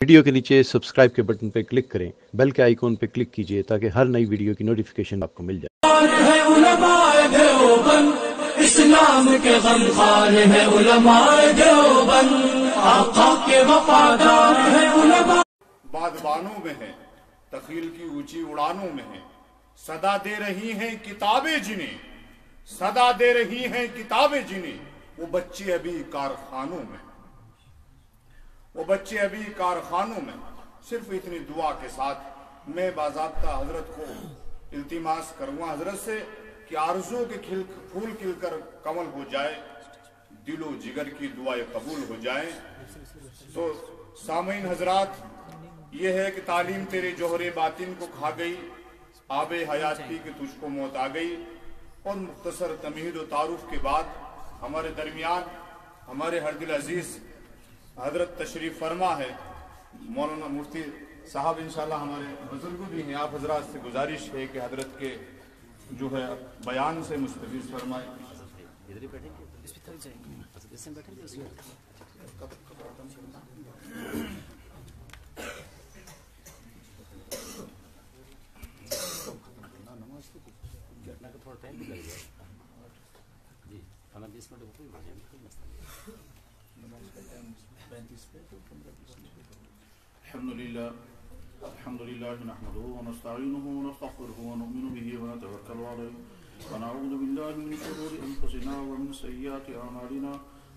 Video کے نیچے subscribe کے بٹن پہ کلک کریں، بیل کے آئیکن پہ کلک کیجئے تاکہ ہر نئی ویڈیو کی نوٹیفیکیشن آپ کو مل جائے۔ ہے علماء دیوبند، اسلام کے غمخوار ہے علماء دیوبند، آقا کے وفادار ہے علماء۔ بادبانوں میں ہے، تخیل کی اونچی اڑانوں میں ہے، صدا دے رہی ہیں کتابیں جنہیں، صدا دے رہی ہیں کتابیں جنہیں، وہ بچے ابھی کارخانوں میں، وہ بچے ابھی کارخانوں میں۔ صرف اتنی دعا کے ساتھ میں باضابطہ حضرت کو التماس کروں حضرت سے کہ آرزو کے پھول کھل کر کمل ہو جائے، دل و جگر کی دعائیں قبول ہو جائیں۔ تو سامعین حضرات، یہ ہے کہ تعلیم تیرے جوہر باطن کو کھا گئی، آب حیات کی کہ تجھ کو موت آ گئی۔ اور مختصر تمہید و تعارف کے بعد ہمارے درمیان ہمارے ہر دل عزیز حضرت تشریف فرما ہے مولانا مفتی صاحب، انشاءاللہ ہمارے بزرگ بھی ہیں۔ آپ حضرات سے گزارش ہے کہ حضرت کے جو ہے بیان سے مستفیض فرمائیں۔ الحمد لله نحمده ونستعينه ونستغفره ونؤمن به ونتوكل عليه ونعوذ بالله من شرور انفسنا ومن سيئات اعمالنا،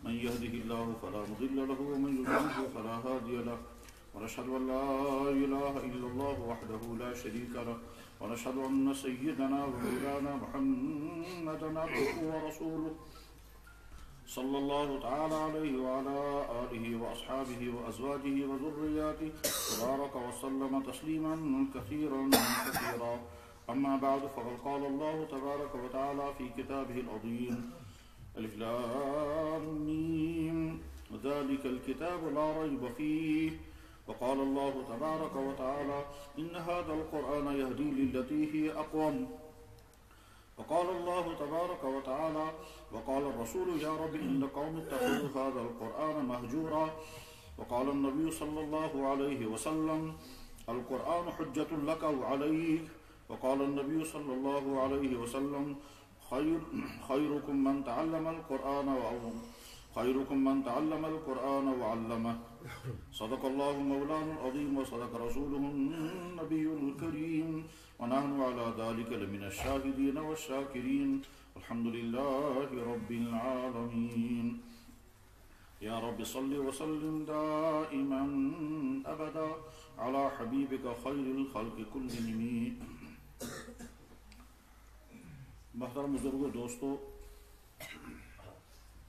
من يهده الله فلا مضل له ومن يضلل فلا هادي له، ونشهد ان لا اله الا الله وحده لا شريك له، ونشهد ان سيدنا ومولانا محمدا عبده ورسوله صلى الله تعالى عليه وعلى آله وأصحابه وأزواجه وذرياته وبارك وسلم تسليما كثيرا كثيرا. أما بعد، فقد قال الله تبارك وتعالى في كتابه العظيم: ألف لام ميم ذلك الكتاب لا ريب فيه. وقال الله تبارك وتعالى: إن هذا القرآن يهدي للتي هي أقوم. وقال الله تبارك وتعالى: وقال الرسول يا رب إن قوم اتخذوا هذا القرآن مهجورا. وقال النبي صلى الله عليه وسلم: القرآن حجة لك وعليك. وقال النبي صلى الله عليه وسلم: خيركم من تعلم القرآن وعلمه. صدق الله مولانا العظيم وصدق رسوله النبي الكريم، ونحن على ذلك لمن الشاهدين والشاكرين. الحمد لله رب العالمين. يا رب صل وسلم دائما أبدا على حبيبك خير الخلق كلهم. محترم بزرگوں، دوستو،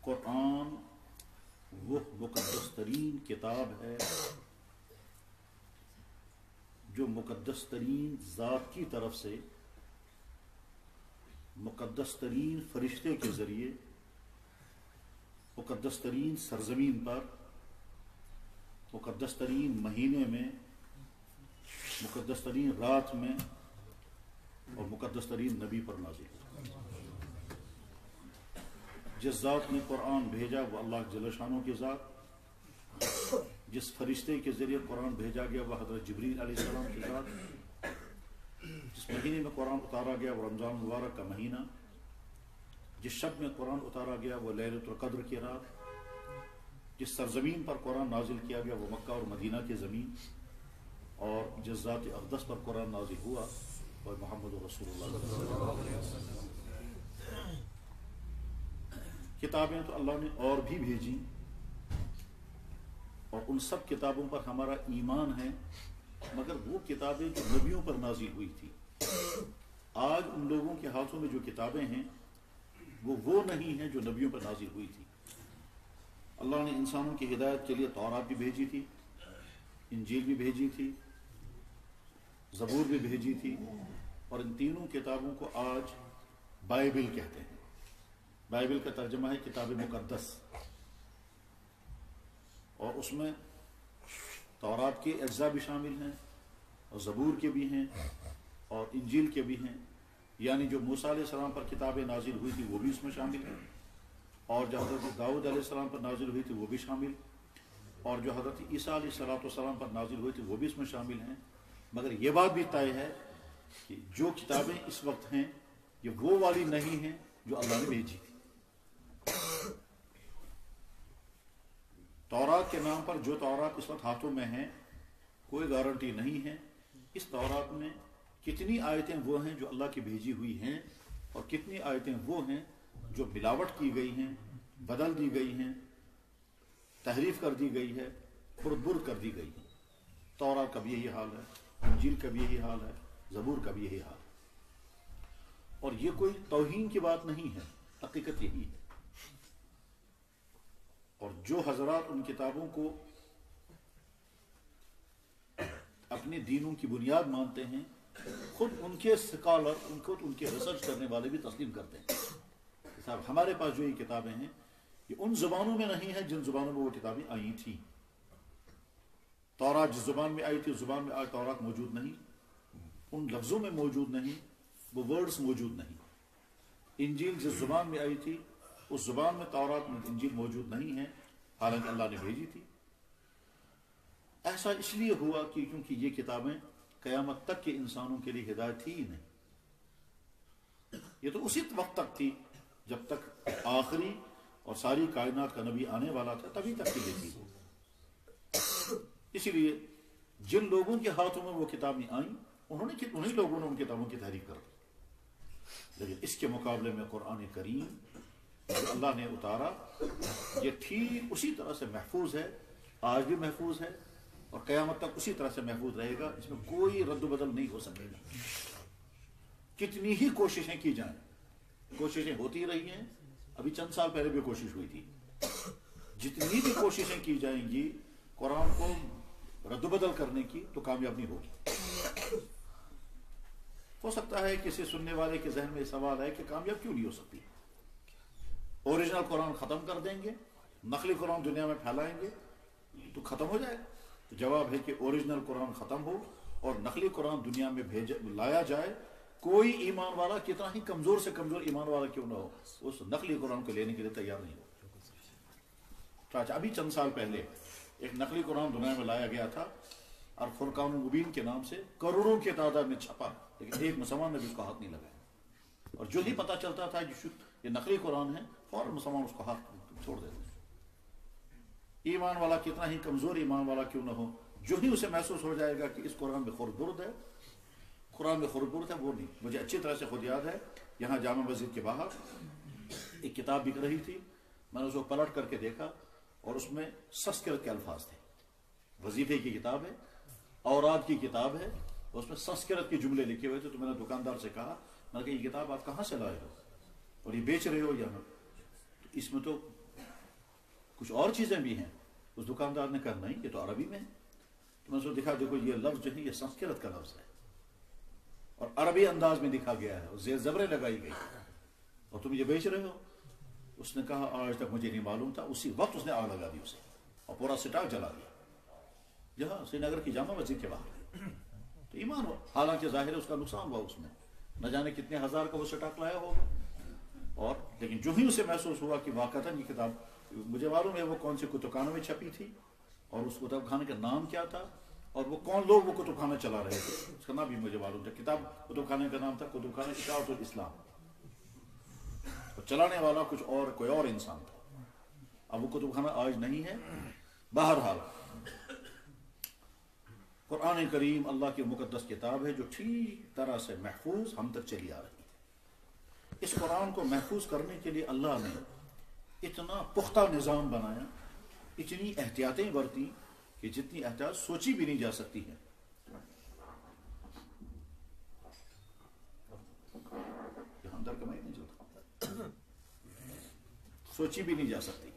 قرآن وہ مقدس ترین کتاب ہے جو مقدس ترین ذات کی طرف سے مقدس ترین فرشتے کے ذریعے مقدس ترین سرزمین پر مقدس ترین مہینے میں مقدس ترین رات میں اور مقدس ترین نبی پر نازل ہوا۔ جس ذات نے قرآن بھیجا وہ اللہ جل شانہ کی ذات، جس فرشتے کے ذریعے قرآن بھیجا گیا وہ حضرت جبریل علیہ السلام کی ذات، جس مہینے میں قرآن اتارا گیا وہ رمضان مبارک کا مہینہ، جس شب میں قرآن اتارا گیا وہ لیلۃ القدر کی رات، جس سرزمین پر قرآن نازل کیا گیا وہ مکہ اور مدینہ کی زمین، اور جس ذات اقدس پر قرآن نازل ہوا وہ محمد رسول اللہ صلی اللہ علیہ وسلم۔ کتابیں تو اللہ نے اور بھی بھیجی، اور ان سب کتابوں پر ہمارا ایمان ہے، مگر وہ کتابیں جو نبیوں پر نازل ہوئی تھی، آج ان لوگوں کے ہاتھوں میں جو کتابیں ہیں وہ نہیں ہیں جو نبیوں پر نازل ہوئی تھی۔ اللہ نے انسانوں کی ہدایت کے لیے تورات بھی بھیجی تھی، انجیل بھی بھیجی تھی، زبور بھی بھیجی تھی، اور ان تینوں کتابوں کو آج بائبل کہتے ہیں۔ بائبل کا ترجمہ ہے کتاب مقدس، اور اس میں تورات کے اجزاء بھی شامل ہیں، اور زبور کے بھی ہیں، اور انجیل کے بھی ہیں، یعنی جو موسیٰ علیہ السلام پر کتابیں نازل ہوئی تھی وہ بھی اس میں شامل ہیں، اور جو حضرت داؤد علیہ السلام پر نازل ہوئی تھی وہ بھی شامل، اور جو حضرت عیسیٰ علیہ السلام پر نازل ہوئی تھی وہ بھی اس میں شامل ہیں، مگر یہ بات بھی طے ہے کہ جو کتابیں اس وقت ہیں یہ وہ والی نہیں ہیں جو اللہ نے بھیجی تھی۔ تورات کے نام پر جو تورات اس وقت ہاتھوں میں ہیں کوئی گارنٹی نہیں ہے اس تورات میں کتنی آیتیں وہ ہیں جو اللہ کی بھیجی ہوئی ہیں اور کتنی آیتیں وہ ہیں جو ملاوٹ کی گئی ہیں، بدل دی گئی ہیں، تحریف کر دی گئی ہے، برد کر دی گئی ہے۔ تورات کا بھی یہی حال ہے، انجیل کا بھی یہی حال ہے، زبور کا بھی یہی حال ہے۔ اور یہ کوئی توہین کی بات نہیں ہے، حقیقت یہی ہے۔ اور جو حضرات ان کتابوں کو اپنے دینوں کی بنیاد مانتے ہیں خود ان کے سکالر، ان کے ریسرچ کرنے والے بھی تسلیم کرتے ہیں صاحب ہمارے پاس جو یہ کتابیں ہیں یہ ان زبانوں میں نہیں ہیں جن زبانوں میں وہ کتابیں آئی تھیں۔ تورات جس زبان میں آئی تھی اس زبان میں آج تورات موجود نہیں، ان لفظوں میں موجود نہیں، وہ ورڈز موجود نہیں۔ انجیل جس زبان میں آئی تھی اس زبان میں تورات میں انجیل موجود نہیں ہے، حالانکہ اللہ نے بھیجی تھی۔ ایسا اس لیے ہوا کہ کیونکہ یہ کتابیں قیامت تک کے انسانوں کے لیے ہدایت تھی ہی نہیں۔ یہ تو اسی وقت تک تھی جب تک آخری اور ساری کائنات کا نبی آنے والا تھا، تبھی تک کی لیتی ہو۔ اسی لیے جن لوگوں کے ہاتھوں میں وہ کتابیں آئیں انہی لوگوں نے ان کتابوں کی تحریف کر دی۔ لیکن اس کے مقابلے میں قرآن کریم جو اللہ نے اتارا یہ ٹھیک اسی طرح سے محفوظ ہے، آج بھی محفوظ ہے اور قیامت تک اسی طرح سے محفوظ رہے گا، اس میں کوئی رد و بدل نہیں ہو سکے گا۔ کتنی ہی کوششیں کی جائیں، کوششیں ہوتی رہی ہیں، ابھی چند سال پہلے بھی کوشش ہوئی تھی، جتنی بھی کوششیں کی جائیں گی قرآن کو رد و بدل کرنے کی تو کامیاب نہیں ہوگی۔ ہو سکتا ہے کسی سننے والے کے ذہن میں یہ سوال ہے کہ کامیاب کیوں نہیں ہو سکتی؟ اوریجنل قرآن ختم کر دیں گے، نقلی قرآن دنیا میں پھیلائیں گے تو ختم ہو جائے گا؟ تو جواب ہے کہ اوریجنل قرآن ختم ہو اور نقلی قرآن دنیا میں لایا جائے، کوئی ایمان والا کتنا ہی کمزور سے کمزور ایمان والا کیوں نہ ہو اس نقلی قرآن کو لینے کے لیے تیار نہیں ہو۔ ابھی چند سال پہلے ایک نقلی قرآن دنیا میں لایا گیا تھا اور فرقان المبین کے نام سے کروڑوں کی تعداد میں چھپا، لیکن ایک مسلمان نے بھی اس کو ہاتھ نہیں لگایا۔ اور جو ہی پتہ چلتا تھا یہ نقلی قرآن ہے فوراً مسلمان اس کو ہاتھ چھوڑ دیتے۔ ایمان والا کتنا ہی کمزور ایمان والا کیوں نہ ہو، جو ہی اسے محسوس ہو جائے گا کہ اس قرآن میں خرد ہے، قرآن میں خرد ہے، وہ نہیں۔ مجھے اچھی طرح سے خود یاد ہے یہاں جامع مسجد کے باہر ایک کتاب بک رہی تھی، میں نے اس کو پلٹ کر کے دیکھا اور اس میں سنسکرت کے الفاظ تھے۔ وظیفے کی کتاب ہے، اوراد کی کتاب ہے، اس میں سنسکرت کے جملے لکھے ہوئے تھے۔ تو میں نے دکاندار سے کہا، میں نے کہا یہ کتاب آپ کہاں سے لائے ہو اور یہ بیچ رہے ہو یہاں؟ تو اس میں تو کچھ اور چیزیں بھی ہیں۔ اس دکاندار نے کہا نہیں یہ تو عربی میں ہے۔ تو میں اس کو دکھا، دیکھو یہ لفظ جو ہے یہ سنسکرت کا لفظ ہے اور عربی انداز میں لکھا گیا ہے اور زیر زبریں لگائی گئی اور تم یہ بیچ رہے ہو۔ اس نے کہا آج تک مجھے نہیں معلوم تھا۔ اسی وقت اس نے آگ لگا دی اسے اور پورا سٹاک جلا دیا جہاں سری نگر کی جامع مسجد کے باہر۔ تو ایمان ہوا، حالانکہ ظاہر ہے اس کا نقصان ہوا، اس میں نہ جانے کتنے ہزار کا وہ سٹاک لایا ہوگا۔ اور لیکن جو ہی اسے محسوس ہوا کہ واقعتاً یہ کتاب، مجھے معلوم ہے وہ کون سی کتب خانوں میں چھپی تھی اور اس کتب خانے کا نام کیا تھا اور وہ کون لوگ وہ کتب خانہ چلا رہے تھے، اس کا نام بھی مجھے معلوم تھا۔ کتاب کتب خانے کا نام تھا کتب خانہ اشاعت الاسلام، اور چلانے والا کچھ اور کوئی اور انسان تھا۔ اب وہ کتب خانہ آج نہیں ہے۔ بہرحال قرآن کریم اللہ کی مقدس کتاب ہے جو ٹھیک طرح سے محفوظ ہم تک چلی آ رہی ہے۔ اس قرآن کو محفوظ کرنے کے لیے اللہ نے اتنا پختہ نظام بنایا، اتنی احتیاطیں برتی کہ جتنی احتیاط سوچی بھی نہیں جا سکتی ہے۔ یہاں اندر کمائی نہیں چلتا، سوچی بھی نہیں جا سکتی۔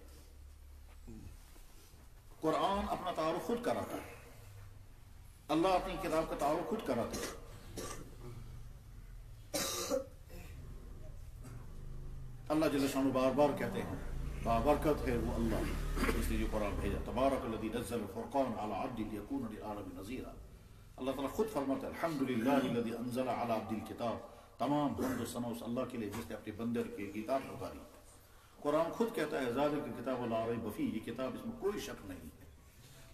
قرآن اپنا تعارف خود کراتا ہے، اللہ اپنی کتاب کا تعارف خود کراتا ہے۔ اللہ جل شانہ بار بار کہتے ہیں بابرکت ہے وہ اللہ، اس لیے جو قرآن بھیجا۔ تبارک الذی نزل الفرقان علی عبدہ لیکون للعالمین نذیرا۔ اللہ تعالیٰ خود فرماتا ہے الحمدللہ الذی انزل علی عبدہ الکتاب، تمام حمد و ثنا اس اللہ کے لیے جس نے اپنے بندے کی کتاب اتاری۔ قرآن خود کہتا ہے ذالک الکتاب لا ریب فیہ، یہ کتاب اس میں کوئی شک نہیں ہے۔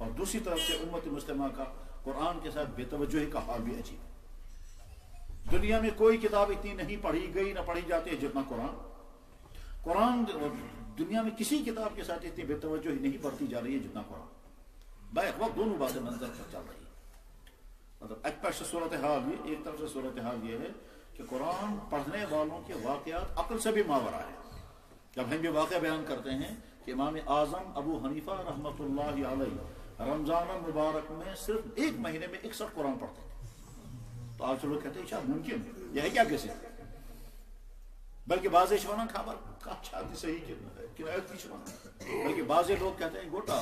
اور دوسری طرف سے امت مسلمہ کا قرآن کے ساتھ بے توجہی کا حال بھی عجیب ہے۔ دنیا میں کوئی کتاب اتنی نہیں پڑھی گئی نہ پڑھی جاتی ہے جتنا قرآن دنیا میں کسی کتاب کے ساتھ اتنی بے توجہی نہیں برتی جا رہی ہے جتنا قرآن۔ بیک وقت دونوں باتیں منظر پر چل رہی ہیں، مطلب ایک طرف سے صورتحال یہ، ایک طرف سے صورتحال یہ ہے کہ قرآن پڑھنے والوں کے واقعات عقل سے بھی ماورا ہے۔ جب ہم یہ واقعہ بیان کرتے ہیں کہ امام اعظم ابو حنیفہ رحمۃ اللہ علیہ رمضان المبارک میں صرف ایک مہینے میں 61 قرآن پڑھتے تھے، تو آپ سے لوگ کہتے ہیں شاید ممکن ہے، یہ ہے کیا کیسے؟ بلکہ بعض شوانا خبر اچھا صحیح بلکہ بعض لوگ کہتے ہیں گوٹا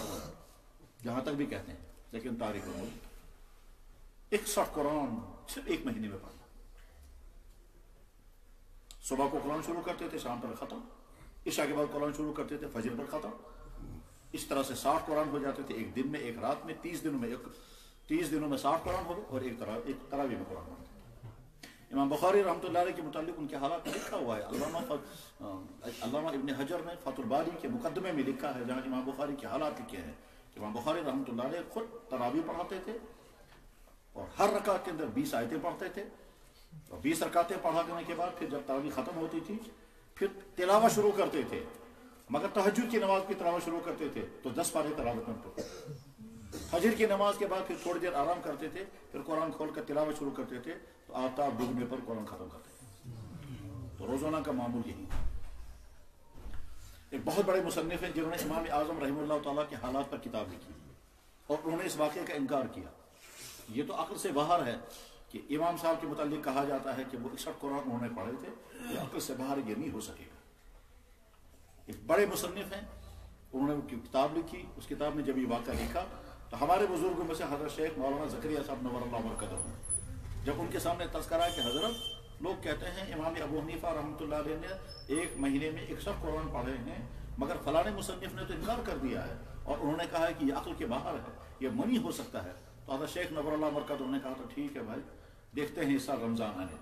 جہاں تک بھی کہتے ہیں، لیکن تاریخ میں 61 قرآن صرف ایک مہینے میں پڑھنا۔ صبح کو قرآن شروع کرتے تھے، شام پر ختم، عشاء کے بعد قرآن شروع کرتے تھے، فجر پر ختم۔ اس طرح سے 60 قرآن ہو جاتے تھے ایک دن میں، ایک رات میں، 30 دنوں میں 60 قرآن ہو گئے، اور ایک تراویح میں قرآن ہوتے تھے۔ امام بخاری رحمۃ اللہ علیہ کے متعلق ان کے حالات میں لکھا ہوا ہے، علامہ ابن حجر نے فتح الباری کے مقدمے میں لکھا ہے، جہاں امام بخاری کے حالات لکھے ہیں کہ امام بخاری رحمۃ اللہ علیہ خود تراویح پڑھاتے تھے، اور ہر رکعت کے اندر 20 آیتیں پڑھتے تھے، اور 20 رکعتیں پڑھانے کے بعد پھر جب تراویح ختم ہوتی تھی پھر تلاوت شروع کرتے تھے، مگر تہجد کی نماز کی تلاوت شروع کرتے تھے تو 10 پارے تلاوت میں پڑھتے، فجر کی نماز کے بعد پھر تھوڑی دیر آرام کرتے تھے، پھر قرآن کھول کر تلاوت شروع کرتے تھے تو آفتاب ڈوبنے پر قرآن ختم کرتے تھے۔ تو روزانہ کا معمول یہی ہے۔ ایک بہت بڑے مصنف ہیں جنہوں نے امام اعظم رحمہ اللہ تعالیٰ کے حالات پر کتاب لکھی، اور انہوں نے اس واقعے کا انکار کیا۔ یہ تو عقل سے باہر ہے کہ امام صاحب کے متعلق کہا جاتا ہے کہ وہ 61 قرآن انہوں نے پڑھے تھے، یہ عقل سے باہر یہ نہیں ہو سکے گا۔ ایک بڑے مصنف ہیں، انہوں نے کتاب لکھی، اس کتاب میں جب یہ واقعہ لکھا تو ہمارے بزرگوں میں سے حضرت شیخ مولانا زکریا صاحب نور اللہ برکتہ، جب ان کے سامنے تذکرہ ہے کہ حضرت لوگ کہتے ہیں امام ابو حنیفہ رحمۃ اللہ علیہ نے ایک مہینے میں 61 قرآن پڑھے ہیں، مگر فلاں مصنف نے تو انکار کر دیا ہے، اور انہوں نے کہا ہے کہ یہ عقل کے باہر ہے، یہ منی ہو سکتا ہے۔ تو حضرت شیخ نور اللہ برکتہ انہوں نے کہا تو ٹھیک ہے بھائی، دیکھتے ہیں اس سال رمضان آنے۔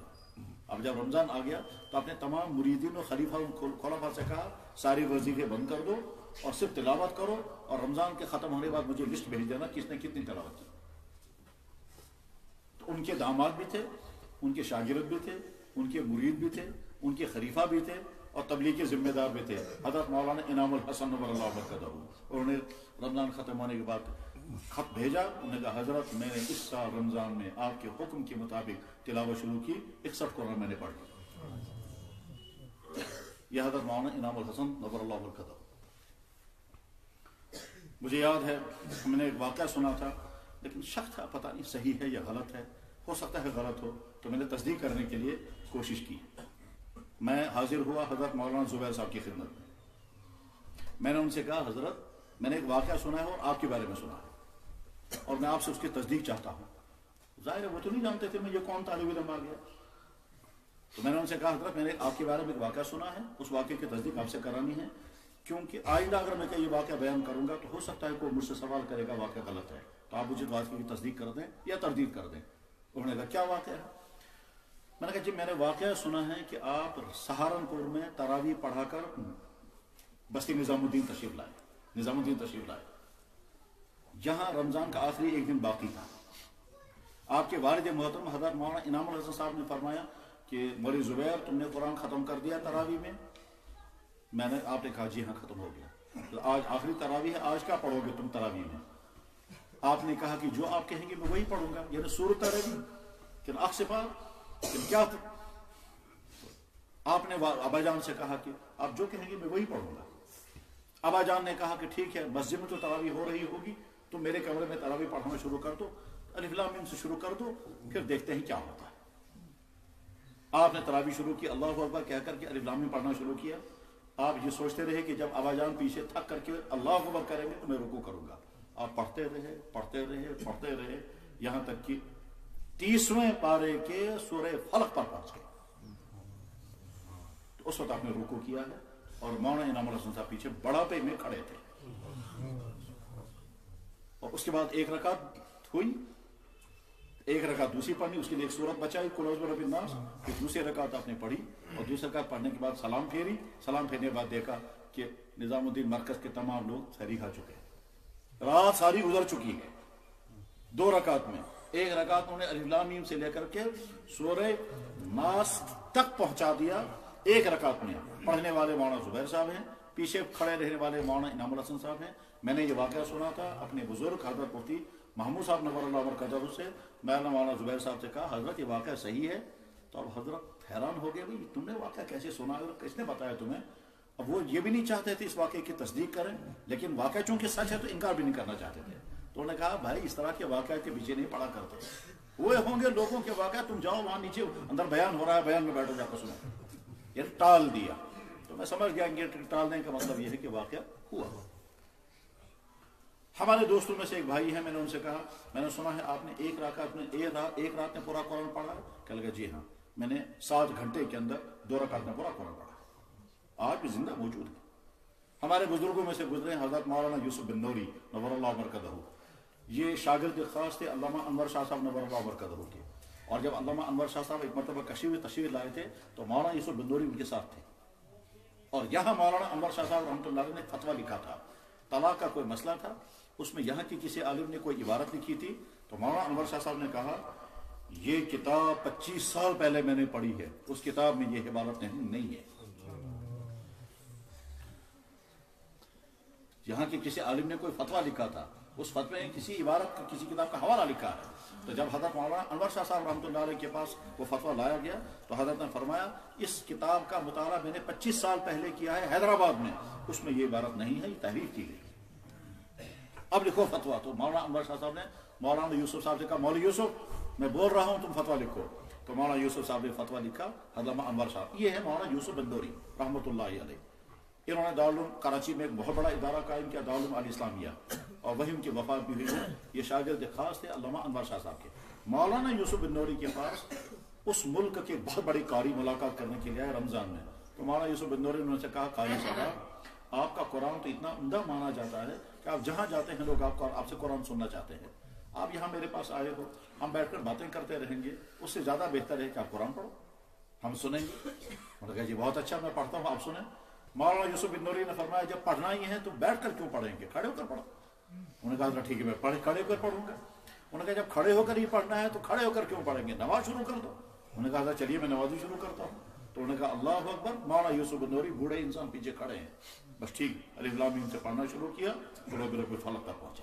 اب جب رمضان آ گیا تو اپنے تمام مریدین و خلفاء سے کہا ساری وظیفے بند کر دو اور صرف تلاوت کرو، اور رمضان کے ختم ہونے کے بعد مجھے لسٹ بھیج دینا کس نے کتنی تلاوت کی۔ تو ان کے داماد بھی تھے، ان کے شاگرد بھی تھے، ان کے مرید بھی تھے، ان کے خلیفہ بھی تھے، اور تبلیغ کے ذمہ دار بھی تھے، حضرت مولانا انعام الحسن نور اللہ برکتہ۔ انہوں نے رمضان ختم ہونے کے بعد خط بھیجا، انہوں نے کہا حضرت میں نے اس سال رمضان میں آپ کے حکم کے مطابق تلاوت شروع کی، 61 قرآن میں نے پڑھ لی۔ یہ حضرت مولانا انعام الحسن نور اللہ برکتہ۔ مجھے یاد ہے میں نے ایک واقعہ سنا تھا، لیکن شک تھا پتہ نہیں صحیح ہے یا غلط ہے، ہو سکتا ہے غلط ہو، تو میں نے تصدیق کرنے کے لیے کوشش کی۔ میں حاضر ہوا حضرت مولانا زبیر صاحب کی خدمت میں، میں نے ان سے کہا حضرت میں نے ایک واقعہ سنا ہے اور آپ کے بارے میں سنا ہے، اور میں آپ سے اس کی تصدیق چاہتا ہوں۔ ظاہر ہے وہ تو نہیں جانتے تھے میں یہ کون طالب علم آ گیا، تو میں نے ان سے کہا حضرت میں نے آپ کے بارے میں ایک واقعہ سنا ہے، اس واقعے کی تصدیق آپ سے کرانی ہے، کیونکہ آئندہ اگر میں یہ واقعہ بیان کروں گا تو ہو سکتا ہے کوئی مجھ سے سوال کرے گا واقعہ غلط ہے، تو آپ مجھے واقعے کی تصدیق کر دیں یا تردید کر دیں۔ انہوں نے کہا کیا واقعہ ہے؟ میں نے کہا جی میں نے واقعہ سنا ہے کہ آپ سہارنپور میں تراویح پڑھا کر بستی نظام الدین تشریف لائے، جہاں رمضان کا آخری ایک دن باقی تھا۔ آپ کے والد محترم حضرت مولانا انعام الحسن صاحب نے فرمایا کہ مولوی زبیر تم نے قرآن ختم کر دیا تراویح میں؟ آپ نے کہا جی ہاں ختم ہو گیا۔ تو آج آخری تراویح ہے، آج کیا پڑھو گے تم تراویح میں؟ آپ نے کہا کہ جو آپ کہیں گے میں وہی پڑھوں گا، یعنی سورۃ رہی کہ عکس پار کیا؟ آپ نے ابا جان سے کہا کہ آپ جو کہیں گے میں وہی پڑھوں گا۔ ابا جان نے کہا کہ ٹھیک ہے، مسجد میں تو تراویح ہو رہی ہوگی، تو میرے کمرے میں تراویح پڑھنا شروع کر دو، الف لام میم سے شروع کر دو، پھر دیکھتے ہیں کیا ہوتا ہے۔ آپ نے تراویح شروع کی، اللہ اکبر کہہ کر کے الف لام میم پڑھنا شروع کیا۔ آپ یہ سوچتے رہے کہ جب ابا جان پیچھے تھک کر کے اللہ اکبر کریں گے تو میں رکوع کروں گا۔ آپ پڑھتے رہے یہاں تک کہ 30ویں پارے کے سورہ فلق پر پہنچ گئے، تو اس وقت آپ نے رکوع کیا ہے، اور مولانا انعام الحسن صاحب پیچھے بڑھاپے میں کھڑے تھے، اور اس کے بعد ایک رکعت ہوئی، ایک رکعت دوسری پڑھنی، اس کے لیے ایک سورت بچائی قل اعوذ برب الناس، پھر دوسری رکعت آپ نے پڑھی، اور دوسری رکعت پڑھنے کے بعد سلام پھیرنے کے بعد دیکھا کہ نظام الدین مرکز کے تمام لوگ سحری کھا چکے ہیں۔ رات ساری گزر چکی ہے 2 رکعت میں. ایک رکعت انہوں نے الف لام میم سے لے کر کے سورہ ناس تک پہنچا دیا ایک رکعت میں. پڑھنے والے مولانا زبیر صاحب ہیں, پیچھے کھڑے رہنے والے مولانا انعام الحسن صاحب ہیں. میں نے یہ واقعہ سنا تھا اپنے بزرگ حضرت مفتی محمود صاحب نور اللہ برکاتہ سے. میں نے مولانا زبیر صاحب سے کہا حضرت یہ واقعہ صحیح ہے؟ تو اب حضرت حیران ہو گئے, بھائی تم نے واقعہ کیسے سنا ہے اور کس نے بتایا تمہیں؟ اب وہ یہ بھی نہیں چاہتے تھے اس واقعے کی تصدیق کریں, لیکن واقعہ چونکہ سچ ہے تو انکار بھی نہیں کرنا چاہتے تھے. تو انہوں نے کہا بھائی اس طرح کے واقعات کے پیچھے نہیں پڑا کرتے, وہ ہوں گے لوگوں کے واقعہ, تم جاؤ وہاں نیچے اندر بیان ہو رہا ہے, بیان میں بیٹھو جا کر سنو. یہ ٹال دیا. تو میں سمجھ گیا کہ ٹالنے کا مطلب یہ ہے کہ واقعہ ہوا. ہمارے دوستوں میں سے ایک بھائی ہیں, میں نے ان سے کہا میں نے سنا ہے آپ نے ایک رات میں پورا قرآن پڑھا ہے؟ کہنے لگا جی ہاں, میں نے 7 گھنٹے کے اندر 2 رکعت میں پورا قرآن پڑھا. آج بھی زندہ موجود ہے. ہمارے بزرگوں میں سے گزرے حضرت مولانا یوسف بن نوری نور اللہ برکتہ, یہ شاگرد خاص تھے علامہ انور شاہ صاحب نور اللہ برکتہ کے. اور جب علامہ انور شاہ صاحب ایک مرتبہ کشمیر تشریف لائے تھے تو مولانا یوسف بن نوری ان کے ساتھ تھے. اور یہاں مولانا انور شاہ صاحب رحمۃ اللہ علیہ نے فتویٰ لکھا تھا, طلاق کا کوئی مسئلہ تھا, اس میں یہاں کی کسی عالم نے کوئی عبارت لکھی تھی. تو مولانا انور شاہ صاحب نے کہا یہ کتاب 25 سال پہلے میں نے پڑھی ہے, اس کتاب میں یہ عبارت نہیں ہے. یہاں کے کسی عالم نے کوئی فتویٰ لکھا تھا, اس فتوے میں کسی عبارت کسی کتاب کا حوالہ لکھا ہے. تو جب حضرت مولانا انور شاہ صاحب رحمۃ اللہ علیہ کے پاس وہ فتویٰ لایا گیا تو حضرت نے فرمایا اس کتاب کا مطالعہ میں نے 25 سال پہلے کیا ہے حیدرآباد میں, اس میں یہ عبارت نہیں ہے, یہ تحریف کی گئی. اب لکھو فتویٰ. تو مولانا انور شاہ صاحب نے مولانا یوسف صاحب سے کہا مولوی یوسف میں بول رہا ہوں تم فتویٰ لکھو. تو مولانا یوسف صاحب نے فتویٰ لکھا. حضرت انور صاحب یہ ہے مولانا یوسف بن نوری رحمۃ اللہ علیہ. انہوں نے دارالعلوم کراچی میں ایک بہت بڑا ادارہ قائم کیا, دارالعلوم الاسلامیہ, اور وہیں ان کی وفات بھی ہوئی ہے. یہ شاگرد خاص تھے علامہ انور شاہ صاحب کے. مولانا یوسف بن نوری کے پاس اس ملک کے بہت بڑی قاری ملاقات کرنے کے لیے آئے رمضان میں. تو مولانا یوسف بن نوری نے ان سے کہا قاری صاحب آپ کا قرآن تو اتنا عمدہ مانا جاتا ہے کہ آپ جہاں جاتے ہیں لوگ آپ سے قرآن سننا چاہتے ہیں, آپ یہاں میرے پاس آئے ہو, ہم بیٹھ کر باتیں کرتے رہیں گے, اس سے زیادہ بہتر ہے کہ آپ قرآن پڑھو, ہم سنیں گے. انہوں نے کہا جی بہت اچھا, میں پڑھتا ہوں, آپ سنیں. مولانا یوسف بن نوری نے فرمایا جب پڑھنا ہی ہے تو بیٹھ کر کیوں پڑھیں گے, کھڑے ہو کر پڑھو. انہوں نے کہا ٹھیک ہے میں کھڑے ہو کر پڑھوں گا. انہوں نے کہا جب کھڑے ہو کر ہی پڑھنا ہے تو کھڑے ہو کر کیوں پڑھیں گے, نماز شروع کر دو. انہوں نے کہا چلیے میں نماز شروع کرتا ہوں. تو انہوں نے کہا اللہ اکبر. مولانا یوسف بن نوری بوڑھے انسان پیچھے کھڑے ہیں, بس ٹھیک الف لام میم سے پڑھنا شروع کیا, قل اعوذ برب الفلق تک پہنچے.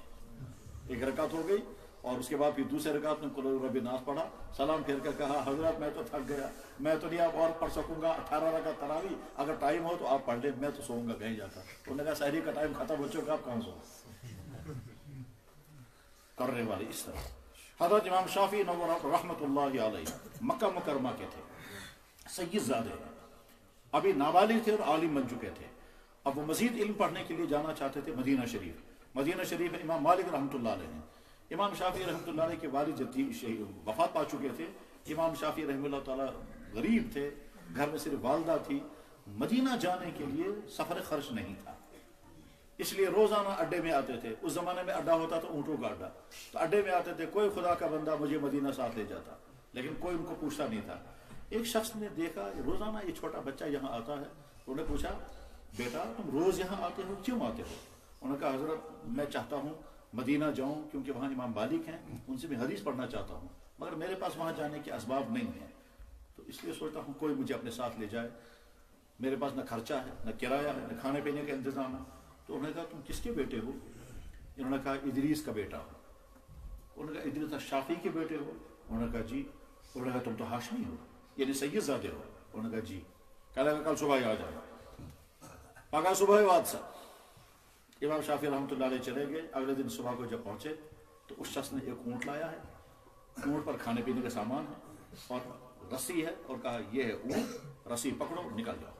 ایک رکعت ہو گئی اور اس کے بعد پھر دوسرے رکعت میں قل اعوذ برب الناس پڑھا. سلام پھیر کر کہا حضرت میں تو تھک گیا, میں تو نہیں آپ اور پڑھ سکوں گا, 18 رکعت تراویح, اگر ٹائم ہو تو آپ پڑھ لیں, میں تو سوؤں گا کہیں جا کر. انہوں نے کہا سحری کا ٹائم ختم ہو چکا, آپ کہاں سو کرنے والے اس طرح. حضرت امام شافعی رحمۃ اللہ علیہ مکہ مکرمہ کے تھے, سید زادے, ابھی نابالغ تھے اور عالم بن چکے تھے. اب وہ مزید علم پڑھنے کے لیے جانا چاہتے تھے مدینہ شریف. مدینہ شریف میں امام مالک رحمۃ اللہ علیہ ہیں. امام شافعی رحمۃ اللہ علیہ کے والد وفات پا چکے تھے. امام شافعی رحمۃ اللہ تعالیٰ غریب تھے, گھر میں صرف والدہ تھی. مدینہ جانے کے لیے سفر خرچ نہیں تھا, اس لیے روزانہ اڈے میں آتے تھے. اس زمانے میں اڈا ہوتا تھا اونٹوں کا اڈا, تو اڈے میں آتے تھے. کوئی خدا کا بندہ مجھے مدینہ ساتھ لے جاتا, لیکن کوئی ان کو پوچھتا نہیں تھا. ایک شخص نے دیکھا روزانہ یہ چھوٹا بچہ یہاں آتا ہے. انہوں نے پوچھا بیٹا تم روز یہاں آتے ہو, کیوں آتے ہو؟ انہوں نے کہا حضرت میں چاہتا ہوں مدینہ جاؤں کیونکہ وہاں امام مالک ہیں, ان سے میں حدیث پڑھنا چاہتا ہوں, مگر میرے پاس وہاں جانے کے اسباب نہیں ہیں, تو اس لیے سوچتا ہوں کوئی مجھے اپنے ساتھ لے جائے. میرے پاس نہ خرچہ ہے, نہ کرایہ ہے, نہ کھانے پینے کا انتظام ہے. تو انہوں نے کہا تم کس کے بیٹے ہو؟ انہوں نے کہا ادریس کا بیٹا ہو. انہوں نے کہا ادریس شافعی کے بیٹے ہو؟ انہوں نے کہا جی. انہوں نے کہا تم تو ہاشمی ہو, یعنی سید زادے ہو؟ انہوں نے کہا جی. کل صبح ہی آ جائے. پگہ صبح بات سا امام شافعی رحمۃ اللہ علیہ چلے گئے. اگلے دن صبح کو جب پہنچے تو اس شخص نے ایک اونٹ لایا ہے, اونٹ پر کھانے پینے کا سامان ہے اور رسی ہے, اور کہا یہ ہے اونٹ, رسی پکڑو نکل جاؤ.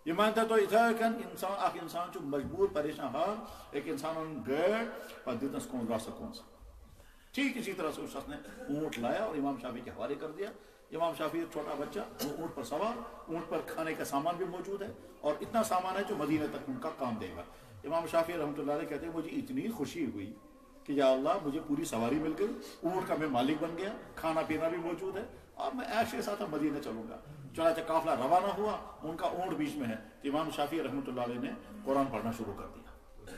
یہ مانتا تو انسان اخ انسان چھ مجبور پریشان حال, ایک انسان گئے پر دتنس کون راسا کون سا. ٹھیک اسی طرح سے اس شخص نے اونٹ لایا اور امام شافعی کے حوالے کر دیا. امام شافعی چھوٹا بچہ, وہ اونٹ پر سوار, اونٹ پر کھانے کا سامان بھی موجود ہے اور اتنا سامان ہے جو مدینے تک ان کا کام دے گا. امام شافعی رحمۃ اللہ علیہ کہتے ہیں مجھے اتنی خوشی ہوئی کہ یا اللہ مجھے پوری سواری مل گئی, اونٹ کا میں مالک بن گیا, کھانا پینا بھی موجود ہے, اور میں عیش کے ساتھ مدینے چلوں گا. چنانچہ قافلہ روانہ ہوا, ان کا اونٹ بیچ میں ہے. تو امام شافعی رحمۃ اللہ علیہ نے قرآن پڑھنا شروع کر دیا.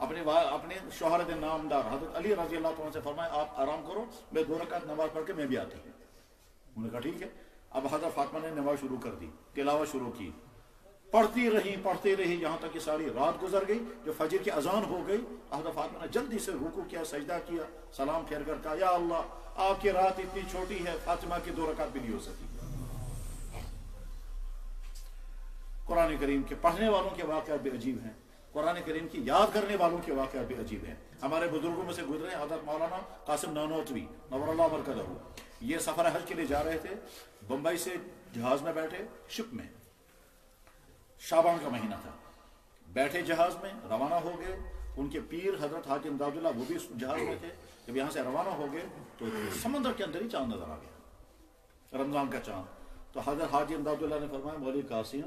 اپنے شوہر دے نامدار حضرت علی رضی اللہ تعالیٰ سے فرمایا آپ آرام کرو، میں 2 رکعت نماز پڑھ کے میں بھی آتی ہوں. انہوں نے کہا ٹھیک ہے. اب حضرت فاطمہ نے نماز شروع کر دی، تلاوت شروع کی، پڑھتی رہی یہاں تک کہ ساری رات گزر گئی. جو فجر کی اذان ہو گئی حضرت فاطمہ نے جلدی سے رکوع کیا، سجدہ کیا، سلام پھیر کر کہا یا اللہ آپ کی رات اتنی چھوٹی ہے، فاطمہ کی 2 رکعت بھی نہیں ہو سکی. قرآن کریم کے پڑھنے والوں کے واقعات بھی عجیب ہیں، قرآن کریم کی یاد کرنے والوں کے واقعات بھی عجیب ہیں. ہمارے بزرگوں میں سے گزرے حضرت مولانا قاسم نانوتوی نور اللہ مرکزہ، یہ سفر حج کے لیے جا رہے تھے، بمبئی سے جہاز میں بیٹھے، شپ میں، شعبان کا مہینہ تھا، بیٹھے جہاز میں، روانہ ہو گئے. ان کے پیر حضرت حاجی امداد اللہ وہ بھی جہاز میں تھے. جب یہاں سے روانہ ہو گئے تو سمندر کے اندر ہی چاند نظر آ گیا، رمضان کا چاند. تو حضرت حاجی امداد اللہ نے فرمایا مولوی قاسم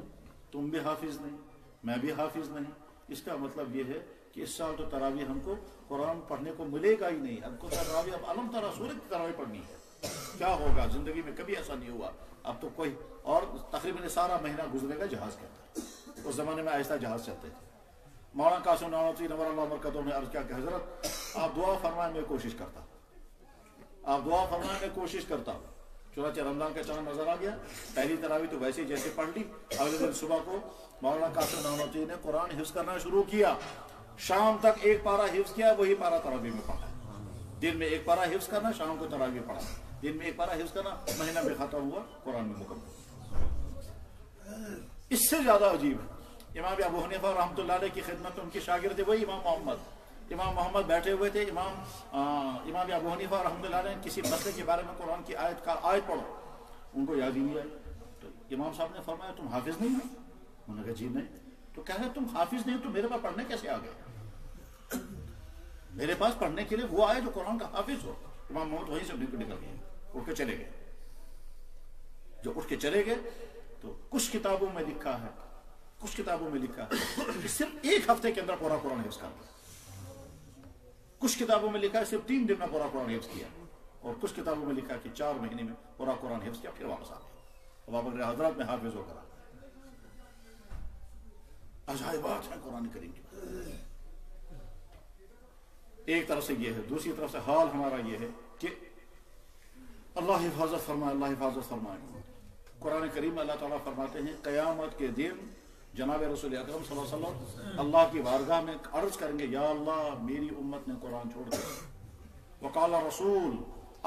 تم بھی حافظ نہیں، میں بھی حافظ نہیں، اس کا مطلب یہ ہے کہ اس سال تو تراویح ہم کو قرآن پڑھنے کو ملے گا ہی نہیں. ہم کو تراویح اب علم ترا سورت کی تراویح پڑھنی ہے. کیا ہوگا، زندگی میں کبھی ایسا نہیں ہوا. اب تو کوئی اور تقریباً سارا مہینہ گزرے گا جہاز کے اندر. اس زمانے میں آہستہ جہاز چلتے تھے. مولانا قاسم نانوتوی نور اللہ مرکزہ نے عرض کیا کہ حضرت آپ دعا فرمائیں میں کوشش کرتا ہوں، آپ دعا فرمائیں میں کوشش کرتا ہوں. چنانچہ رمضان کا چاند نظر آ گیا. پہلی تراویح تو ویسے جیسے پڑھ لی. اگلے دن صبح کو مولانا قاسم نانوتوی نے قرآن حفظ کرنا شروع کیا. شام تک 1 پارہ حفظ کیا، وہی پارہ تراویح میں پڑھا. دن میں 1 پارہ حفظ کرنا، شام کو تراویح پڑھا. دن میں 1 پارہ حفظ کرنا، مہینہ میں ختم ہوا، قرآن میں مکمل. اس سے زیادہ عجیب ہے امام ابو حنیفہ رحمۃ اللہ علیہ کی خدمت میں ان کے شاگرد تھے وہی امام محمد بیٹھے ہوئے تھے. امام ابو حنیفہ رحمۃ اللہ علیہ کسی مسئلے کے بارے میں قرآن کی آیت پڑھو، ان کو یاد ہی نہیں آئی. تو امام صاحب نے فرمایا تم حافظ نہیں ہو؟ انہوں نے کہا جی نہیں. تو کہہ رہے تم حافظ نہیں تو میرے پاس پڑھنے کیسے آ گئے؟ میرے پاس پڑھنے کے لیے وہ آئے جو قرآن کا حافظ ہو. امام محمد وہیں سے نکل گئے، اٹھ کے چلے گئے. جو اٹھ کے چلے گئے تو کچھ کتابوں میں لکھا ہے کہ صرف 1 ہفتے کے اندر پورا قرآن حفظ کر دیا. کچھ کتابوں میں لکھا ہے صرف 3 دن میں پورا قرآن حفظ کیا، اور کچھ کتابوں میں لکھا ہے کہ 4 مہینے میں پورا قرآن حفظ کیا پھر واپس آ گیا. اب آپ حضرات میں حافظ ہو کر عجائبات ہیں قرآن کریم کی. ایک طرف سے یہ ہے، دوسری طرف سے حال ہمارا یہ ہے کہ اللہ حفاظت فرمائے. قرآن کریم میں اللہ تعالیٰ فرماتے ہیں قیامت کے دن جناب رسول اکرم صلی اللہ علیہ وسلم اللہ کی بارگاہ میں عرض کریں گے یا اللہ میری امت نے قرآن چھوڑ دیا. وقال رسول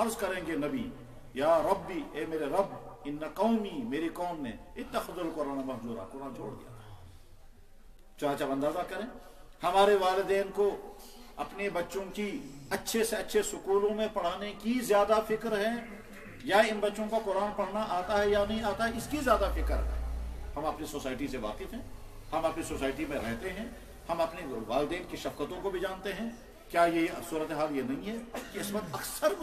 عرض کریں گے نبی یا ربی اے میرے رب ان قومی میری قوم نے اتخذوا القرآن مہجورا قرآن چھوڑ دیا. چاچا اندازہ کریں ہمارے والدین کو اپنے بچوں کی اچھے سے اچھے سکولوں میں پڑھانے کی زیادہ فکر ہے یا ان بچوں کو قرآن پڑھنا آتا ہے یا نہیں آتا ہے اس کی زیادہ فکر ہے. ہم اپنی سوسائٹی سے واقف ہیں، ہم اپنی سوسائٹی میں رہتے ہیں، ہم اپنے والدین کی شفقتوں کو بھی جانتے ہیں. کیا یہ صورتحال یہ نہیں ہے کہ اس وقت اکثر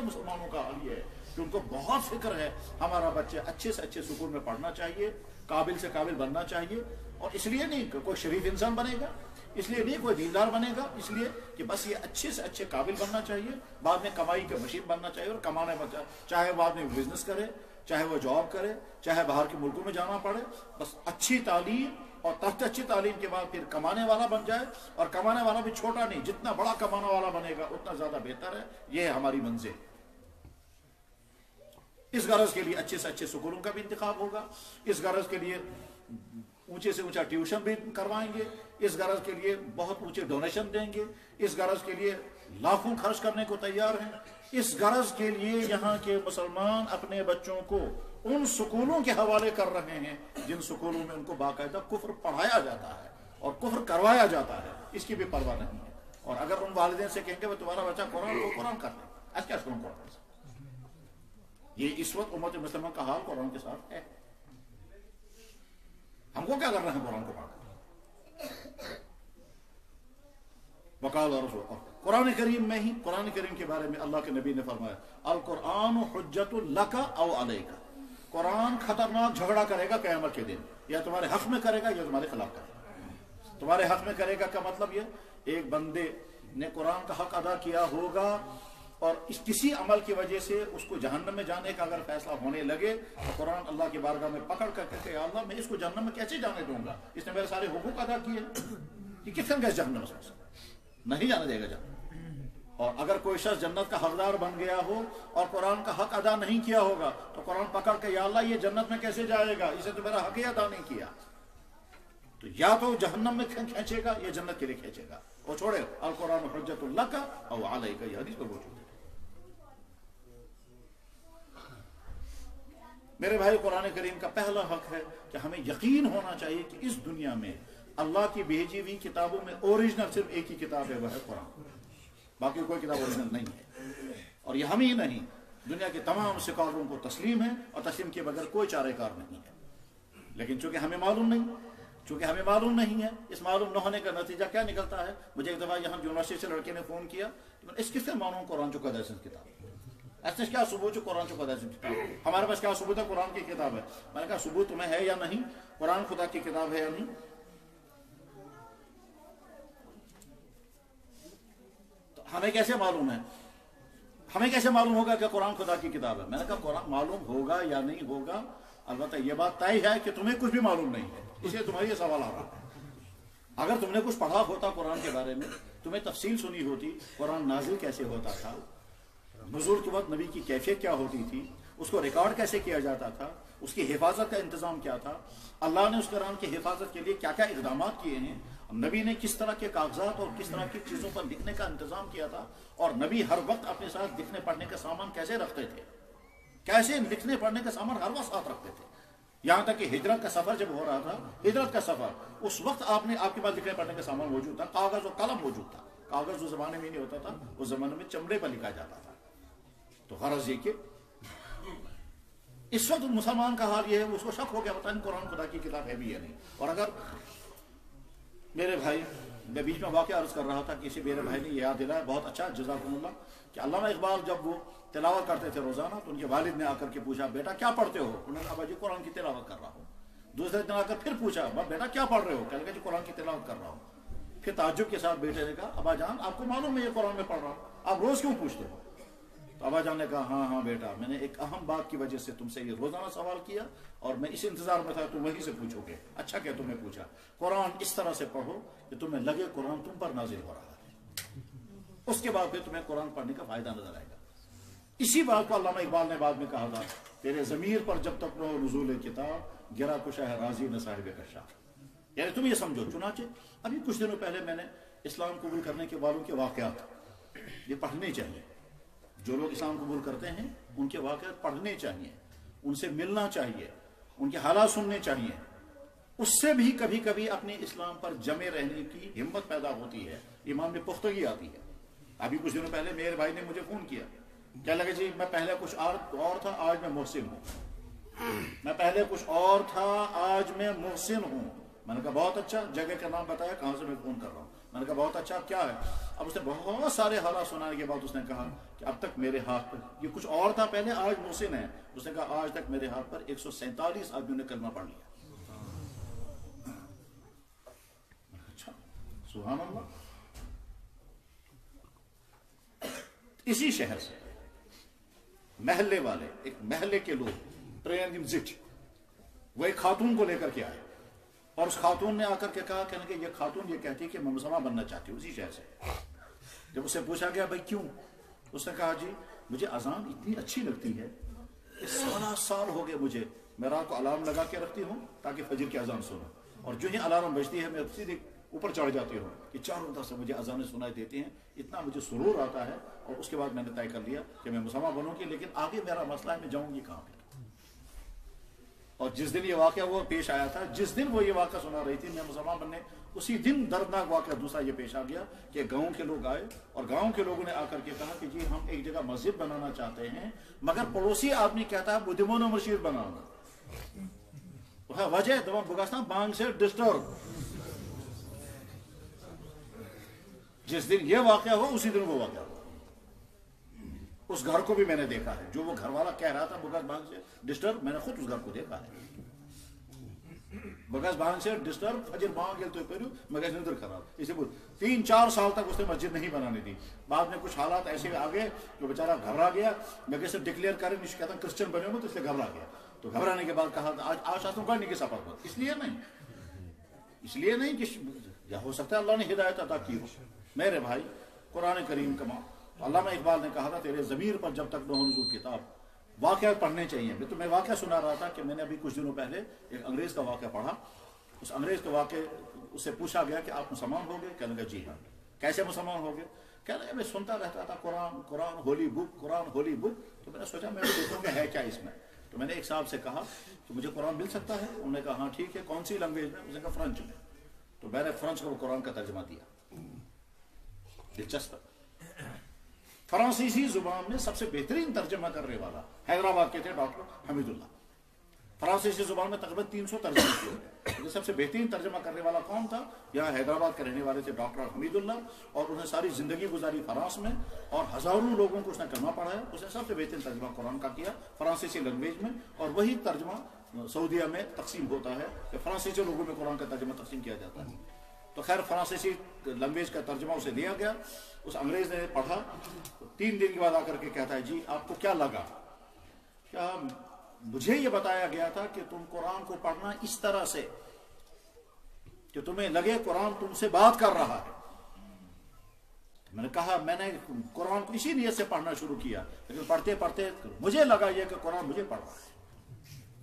مسلمانوں کا حال یہ ہے کہ ان کو بہت فکر ہے ہمارا بچہ اچھے سے اچھے سکول میں پڑھنا چاہیے، قابل سے قابل بننا چاہیے. اور اس لیے نہیں کہ کوئی شریف انسان بنے گا، اس لیے نہیں کوئی دیندار بنے گا، اس لیے کہ بس یہ اچھے سے اچھے قابل بننا چاہیے، بعد میں کمائی کا مشین بننا چاہیے اور کمانے میں چاہے بعد میں بزنس کرے، چاہے وہ جاب کرے، چاہے باہر کے ملکوں میں جانا پڑے، بس اچھی تعلیم اور تحت اچھی تعلیم کے بعد پھر کمانے والا بن جائے. اور کمانے والا بھی چھوٹا نہیں، جتنا بڑا کمانے والا بنے گا اتنا زیادہ بہتر ہے. یہ ہے ہماری منزل. اس غرض کے لیے اچھے سے اچھے سکولوں کا بھی انتخاب ہوگا، اس غرض کے لیے اونچے سے اونچا ٹیوشن بھی کروائیں گے، اس غرض کے لیے بہت اونچے ڈونیشن دیں گے، اس غرض کے لیے لاکھوں خرچ کرنے کو تیار ہیں. اس غرض کے لیے یہاں کے مسلمان اپنے بچوں کو ان سکولوں کے حوالے کر رہے ہیں جن سکولوں میں ان کو باقاعدہ کفر پڑھایا جاتا ہے اور کفر کروایا جاتا ہے. اس کی بھی پرواہ نہیں ہے. اور اگر ان والدین سے کہیں گے وہ تمہارا بچہ قرآن کر لے، آج کیا قرآن سے یہ اس وقت امت مسلمہ کا حال قرآن کے ساتھ ہے. ہم کو کیا کر رہے ہیں قرآن کو پڑھ کر؟ وقال رسول قرآن کریم میں ہی قرآن کریم کے بارے میں اللہ کے نبی نے فرمایا القرآن حجت لک او علیک. قرآن خطرناک جھگڑا کرے گا قیامت کے دن، یا تمہارے حق میں کرے گا یا تمہارے خلاف کرے گا. تمہارے حق میں کرے گا کا مطلب یہ ایک بندے نے قرآن کا حق ادا کیا ہوگا اور اس کسی عمل کی وجہ سے اس کو جہنم میں جانے کا اگر فیصلہ ہونے لگے تو قرآن اللہ کی بارگاہ میں پکڑ کر کہ یا اللہ میں اس کو جہنم میں کیسے جانے دوں گا، اس نے میرے سارے حقوق ادا کیے. یہ کس گئے جہنم میں نہیں جانے دے گا جہنم. اور اگر کوئی شخص جنت کا حقدار بن گیا ہو اور قرآن کا حق ادا نہیں کیا ہوگا تو قرآن پکڑ کے یا اللہ یہ جنت میں کیسے جائے گا, اسے تو میرا حق ہی ادا نہیں کیا, تو یا تو جہنم میں کھینچے گا یا جنت کے لیے کھینچے گا. اور چھوڑے القرآن حجت اللہ کا او علیہ کا, یہ حدیث پر موجود ہے. میرے بھائی, قرآن کریم کا پہلا حق ہے کہ ہمیں یقین ہونا چاہیے کہ اس دنیا میں اللہ کی بھیجی ہوئی کتابوں میں اوریجنل صرف ایک ہی کتاب ہے, وہ ہے قرآن. باقی کوئی کتاب اوریجنل نہیں ہے. اور یہ ہم ہی نہیں, دنیا کے تمام سکالروں کو تسلیم ہے, اور تسلیم کے بغیر کوئی چارہ کار نہیں ہے. لیکن چونکہ ہمیں معلوم نہیں ہے, اس معلوم نہ ہونے کا نتیجہ کیا نکلتا ہے. مجھے ایک دفعہ یہاں یونیورسٹی سے لڑکے نے فون کیا, اس کس سے معلوم قرآن چکا دے کتاب, ایسے کیا ثبوت ہے قرآن چکا دے کتاب, ہمارے پاس کیا ثبوت ہے قرآن کی کتاب ہے. میں نے کہا ثبوت تمہیں ہے یا نہیں, قرآن خدا کی کتاب ہے یا نہیں. ہمیں کیسے معلوم ہے, ہمیں کیسے معلوم ہوگا کہ قرآن خدا کی کتاب ہے. میں نے کہا قرآن معلوم ہوگا یا نہیں ہوگا, البتہ یہ بات طے ہے کہ تمہیں کچھ بھی معلوم نہیں ہے, اس لیے تمہارا یہ سوال آ رہا ہے. اگر تم نے کچھ پڑھا ہوتا قرآن کے بارے میں, تمہیں تفصیل سنی ہوتی, قرآن نازل کیسے ہوتا تھا, نزول کے وقت نبی کی کیفیت کیا ہوتی تھی, اس کو ریکارڈ کیسے کیا جاتا تھا, اس کی حفاظت کا انتظام کیا تھا, اللہ نے اس قرآن کی حفاظت کے لیے کیا کیا اقدامات کیے ہیں, نبی نے کس طرح کے کاغذات اور کس طرح کی چیزوں پر لکھنے کا انتظام کیا تھا, اور نبی ہر وقت اپنے ساتھ لکھنے پڑھنے کا سامان کیسے رکھتے تھے, کیسے لکھنے پڑھنے کا سامان ہر وقت ساتھ رکھتے تھے. یہاں تک کہ ہجرت کا سفر جب ہو رہا تھا, ہجرت کا سفر, اس وقت آپ کے پاس لکھنے پڑھنے کا سامان موجود تھا, کاغذ اور قلم موجود تھا. کاغذ اس زمانے میں نہیں ہوتا تھا, اس زمانے میں چمڑے پر لکھا جاتا تھا. تو غرض یہ کہ اس وقت مسلمان کا حال یہ ہے, اس کو شک ہو گیا پتہ نہیں قرآن خدا کی کتاب ہے بھی یا نہیں. اور اگر میرے بھائی, میں بیچ میں واقعہ عرض کر رہا تھا, کسی میرے بھائی نے یہ یاد دلایا, بہت اچھا جزاکم اللہ, کہ علامہ اقبال جب وہ تلاوت کرتے تھے روزانہ, تو ان کے والد نے آ کر کے پوچھا بیٹا کیا پڑھتے ہو, انہوں نے کہا بھائی قرآن کی تلاوت کر رہا ہوں. دوسرے دن آ کر پھر پوچھا بیٹا کیا پڑھ رہے ہو, کہنے لگا جی قرآن کی تلاوت کر رہا ہوں. پھر تعجب کے ساتھ بیٹے نے کہا ابا جان آپ کو معلوم ہے یہ قرآن میں پڑھ رہا ہوں, آپ روز کیوں پوچھتے ہو. تو ابا جان نے کہا ہاں بیٹا, میں نے ایک اہم بات کی وجہ سے تم سے یہ روزانہ سوال کیا, اور میں اس انتظار میں تھا تم وہیں سے پوچھو گے. اچھا کیا تم نے پوچھا, قرآن اس طرح سے پڑھو کہ تمہیں لگے قرآن تم پر نازل ہو رہا ہے, اس کے بعد پھر تمہیں قرآن پڑھنے کا فائدہ نظر آئے گا. اسی بات کو علامہ اقبال نے بعد میں کہا تھا, تیرے ضمیر پر جب تک نو نزول کتاب, گرا کشا ہے راضی نہ صاحب کشاف. یعنی تم یہ سمجھو. چنانچہ ابھی کچھ دنوں پہلے میں نے اسلام قبول کرنے کے والوں کے واقعات یہ پڑھنے چاہیے. جو لوگ اسلام قبول کرتے ہیں ان کے واقعات پڑھنے چاہیے, ان سے ملنا چاہیے, ان کے حالات سننے چاہیے. اس سے بھی کبھی کبھی اپنے اسلام پر جمے رہنے کی ہمت پیدا ہوتی ہے, ایمان میں پختگی آتی ہے. ابھی کچھ دنوں پہلے میرے بھائی نے مجھے فون کیا, کیا لگا جی میں پہلے کچھ اور تھا, آج میں محسن ہوں. میں پہلے کچھ اور تھا, آج میں محسن ہوں. میں نے کہا بہت اچھا, جگہ کا نام بتایا, کہاں سے میں فون کر رہا ہوں. میں نے کہا بہت اچھا, اب کیا ہے. اب اس نے بہت سارے حالات سنانے کے بعد اس نے کہا کہ اب تک میرے ہاتھ پر, یہ کچھ اور تھا پہلے, آج محسن ہے. اس نے کہا آج تک میرے ہاتھ پر 147 آدمیوں نے کلمہ پڑھ لیا. اچھا, سبحان اللہ. اسی شہر سے محلے والے, ایک محلے کے لوگ, ٹرین زٹ, وہ ایک خاتون کو لے کر کے آئے, اور اس خاتون نے آ کر کے کہا کہ یہ خاتون یہ کہتی ہے کہ میں مسلمان بننا چاہتی ہوں. اسی شہر سے. جب اسے پوچھا گیا بھائی کیوں, اس نے کہا جی مجھے اذان اتنی اچھی لگتی ہے, 16 سال ہو گئے مجھے, میں رات کو الارم لگا کے رکھتی ہوں تاکہ فجر کی اذان سنوں, اور جو ہی الارم بجتی ہے میں سیدھے اوپر چڑھ جاتی ہوں کہ چاروں طرف سے مجھے اذانیں سنائی دیتی ہیں. اتنا مجھے سرور آتا ہے, اور اس کے بعد میں نے طے کر لیا کہ میں مسلمان بنوں گی, لیکن آگے میرا مسئلہ ہے میں جاؤں گی کہاں پہ. اور جس دن یہ واقعہ وہ پیش آیا تھا, جس دن وہ یہ واقعہ سنا رہی تھی میں مسلمان بننے, اسی دن دردناک واقعہ دوسرا یہ پیش آ گیا کہ گاؤں کے لوگ آئے, اور گاؤں کے لوگوں نے آ کر کے کہا کہ جی ہم ایک جگہ مسجد بنانا چاہتے ہیں, مگر پڑوسی آدمی کہتا ہے بدھمون مسجد بنانا. وجہ دبا بگاستان بانگ سے ڈسٹرب. جس دن یہ واقعہ ہوا اسی دن وہ واقعہ ہوا. اس گھر کو بھی میں نے دیکھا ہے, جو وہ گھر والا کہہ رہا تھا بگاس بانگ سے ڈسٹرب, میں نے خود اس گھر کو دیکھا ہے. بگاس بانگ سے ڈسٹرب فجر بانگ گل تو پھر مگر نظر خراب. اسے بول 3-4 سال تک اس نے مسجد نہیں بنانے دی. بعد میں کچھ حالات ایسے آ گئے جو بیچارہ گھبرا گیا. میں کیسے ڈکلیئر کریں کہتا ہوں کرسچن بنے ہوں تو اس لیے گھبرا گیا. تو گھبرانے کے بعد کہا آج آج تم کرنے کے سفر پر, اس لیے نہیں کہ یا ہو سکتا ہے اللہ نے ہدایت عطا کی ہو۔ میرے بھائی قرآن کریم کا علامہ اقبال نے کہا تھا تیرے ضمیر پر جب تک نہ ہو نزول کتاب، واقعات پڑھنے چاہیے۔ میں تمہیں واقعہ سنا رہا تھا کہ میں نے ابھی کچھ دنوں پہلے ایک انگریز کا واقعہ پڑھا۔ اس انگریز کے واقعے اس سے پوچھا گیا کہ آپ مسلمان ہو گئے؟ کہنے لگا جی ہاں۔ کیسے مسلمان ہو گئے؟ کہنے لگا میں سنتا رہتا تھا قرآن قرآن ہولی بک، قرآن ہولی بک، تو میں نے سوچا میں دیکھوں کہ ہے کیا اس میں۔ تو میں نے ایک صاحب سے کہا کہ مجھے قرآن مل سکتا ہے؟ انہوں نے کہا ہاں ٹھیک ہے، کون سی لینگویج میں؟ اس نے کہا فرینچ میں۔ تو میں نے فرینچ کو قرآن کا ترجمہ دیا۔ دلچسپ، فرانسیسی زبان میں سب سے بہترین ترجمہ کرنے والا حیدرآباد کے تھے ڈاکٹر حمید اللہ۔ فرانسیسی زبان میں تقریباً 300 ترجمے کیے، لیکن سب سے بہترین ترجمہ کرنے والا کون تھا؟ یہاں حیدرآباد کے رہنے والے تھے ڈاکٹر حمید اللہ، اور انہوں نے ساری زندگی گزاری فرانس میں، اور ہزاروں لوگوں کو اس نے کلمہ پڑھایا۔ اس نے سب سے بہترین ترجمہ قرآن کا کیا فرانسیسی لینگویج میں، اور وہی ترجمہ سعودیہ میں تقسیم ہوتا ہے کہ فرانسیسی لوگوں میں قرآن کا ترجمہ تقسیم کیا جاتا ہے۔ تو خیر فرانسیسی لینگویج کا ترجمہ اسے دیا گیا، اس انگریز نے پڑھا، 3 دن کے بعد آ کر کے کہتا ہے جی آپ کو کیا لگا؟ کیا مجھے یہ بتایا گیا تھا کہ تم قرآن کو پڑھنا اس طرح سے کہ تمہیں لگے قرآن تم سے بات کر رہا ہے۔ میں نے کہا میں نے قرآن کو اسی نیت سے پڑھنا شروع کیا، لیکن پڑھتے پڑھتے مجھے لگا یہ کہ قرآن مجھے پڑھ رہا ہے۔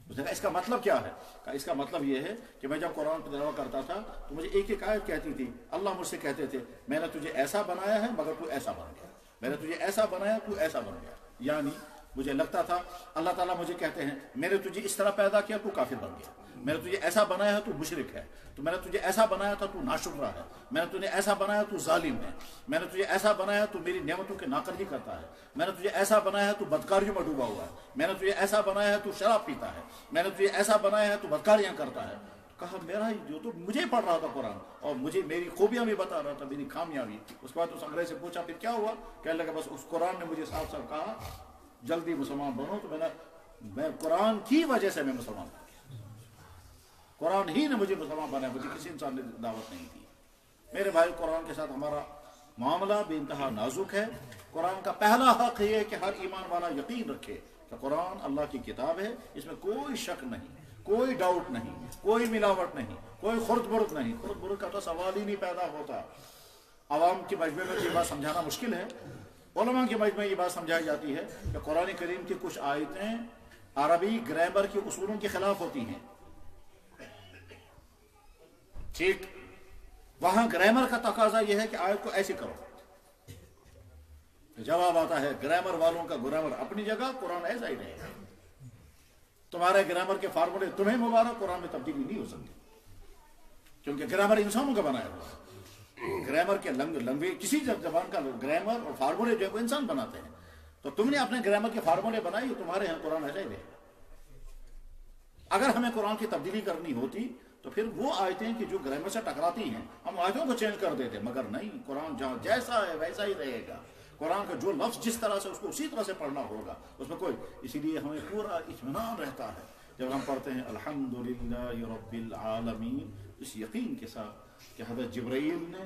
اس نے کہا اس کا مطلب کیا ہے؟ کہا اس کا مطلب یہ ہے کہ میں جب قرآن کو تلاوت کرتا تھا تو مجھے ایک ایک آیت کہتی تھی، اللہ مجھ سے کہتے تھے میں نے تجھے ایسا بنایا ہے مگر تو ایسا بن گیا، میں نے تجھے ایسا بنایا تو ایسا بن گیا۔ یعنی مجھے لگتا تھا اللہ تعالیٰ مجھے کہتے ہیں میں نے تجھے اس طرح پیدا کیا تو کافر بن گیا، میں نے تجھے ایسا بنایا ہے تو مشرک ہے، تو میں نے تجھے ایسا بنایا تھا تو ناشکرا ہے، میں نے تجھے ایسا بنایا تو ظالم ہے، میں نے تجھے ایسا بنایا تو میری نعمتوں کے ناقدری کرتا ہے، میں نے تجھے ایسا بنایا ہے تو بدکاریوں میں ڈوبا ہوا ہے، میں نے تجھے ایسا بنایا ہے تو شراب پیتا ہے، میں نے تجھے ایسا بنایا ہے تو بدکاریاں کرتا ہے۔ کہا میرا جو تو مجھے پڑھ رہا تھا قرآن اور مجھے میری خوبیاں بھی بتا رہا تھا، میری کامیابی۔ اس کے بعد اس انگریز سے پوچھا پھر کیا ہوا؟ کہنے لگا بس اس قرآن نے مجھے صاف صاف کہا جلدی مسلمان بنو، تو میں قرآن کی وجہ سے میں مسلمان بن گیا، قرآن ہی نے مجھے مسلمان بنایا، مجھے کسی انسان نے دعوت نہیں دی۔ میرے بھائی قرآن کے ساتھ ہمارا معاملہ بے انتہا نازک ہے۔ قرآن کا پہلا حق یہ ہے کہ ہر ایمان والا یقین رکھے کہ قرآن اللہ کی کتاب ہے، اس میں کوئی شک نہیں، کوئی ڈاؤٹ نہیں، کوئی ملاوٹ نہیں، کوئی خرد برد نہیں۔ خرد برد کا تو سوال ہی نہیں پیدا ہوتا۔ عوام کے مجمع میں یہ بات سمجھانا مشکل ہے، علماء کے مجمع میں یہ بات سمجھائی جاتی ہے کہ قرآن کریم کی کچھ آیتیں عربی گرامر کے اصولوں کے خلاف ہوتی ہیں۔ ٹھیک، وہاں گرامر کا تقاضا یہ ہے کہ آیت کو ایسے کرو، جواب آتا ہے گرامر والوں کا گرامر اپنی جگہ، قرآن ایسا ہی رہے گا۔ تمہارے گرامر کے فارمولے تمہیں مبارک، قرآن میں تبدیلی نہیں ہو سکتی، کیونکہ گرامر انسانوں کا بنایا ہوا ہے۔ گرامر کے لینگویج کسی زبان کا گرامر اور فارمولے جو ہے وہ انسان بناتے ہیں، تو تم نے اپنے گرامر کے فارمولے بنائی، تمہارے یہاں قرآن ایسا ہی رہے گا۔ اگر ہمیں قرآن کی تبدیلی کرنی ہوتی تو پھر وہ آیتیں کہ جو گرامر سے ٹکراتی ہیں ہم آیتوں کو چینج کر دیتے، مگر نہیں، قرآن جہاں جیسا ہے ویسا ہی رہے گا۔ قرآن کا جو لفظ جس طرح سے اس کو اسی طرح سے پڑھنا ہوگا، اس میں کوئی، اسی لیے ہمیں پورا اطمینان رہتا ہے جب ہم پڑھتے ہیں الحمدللہ رب العالمین، اس یقین کے ساتھ کہ حضرت جبرائیل نے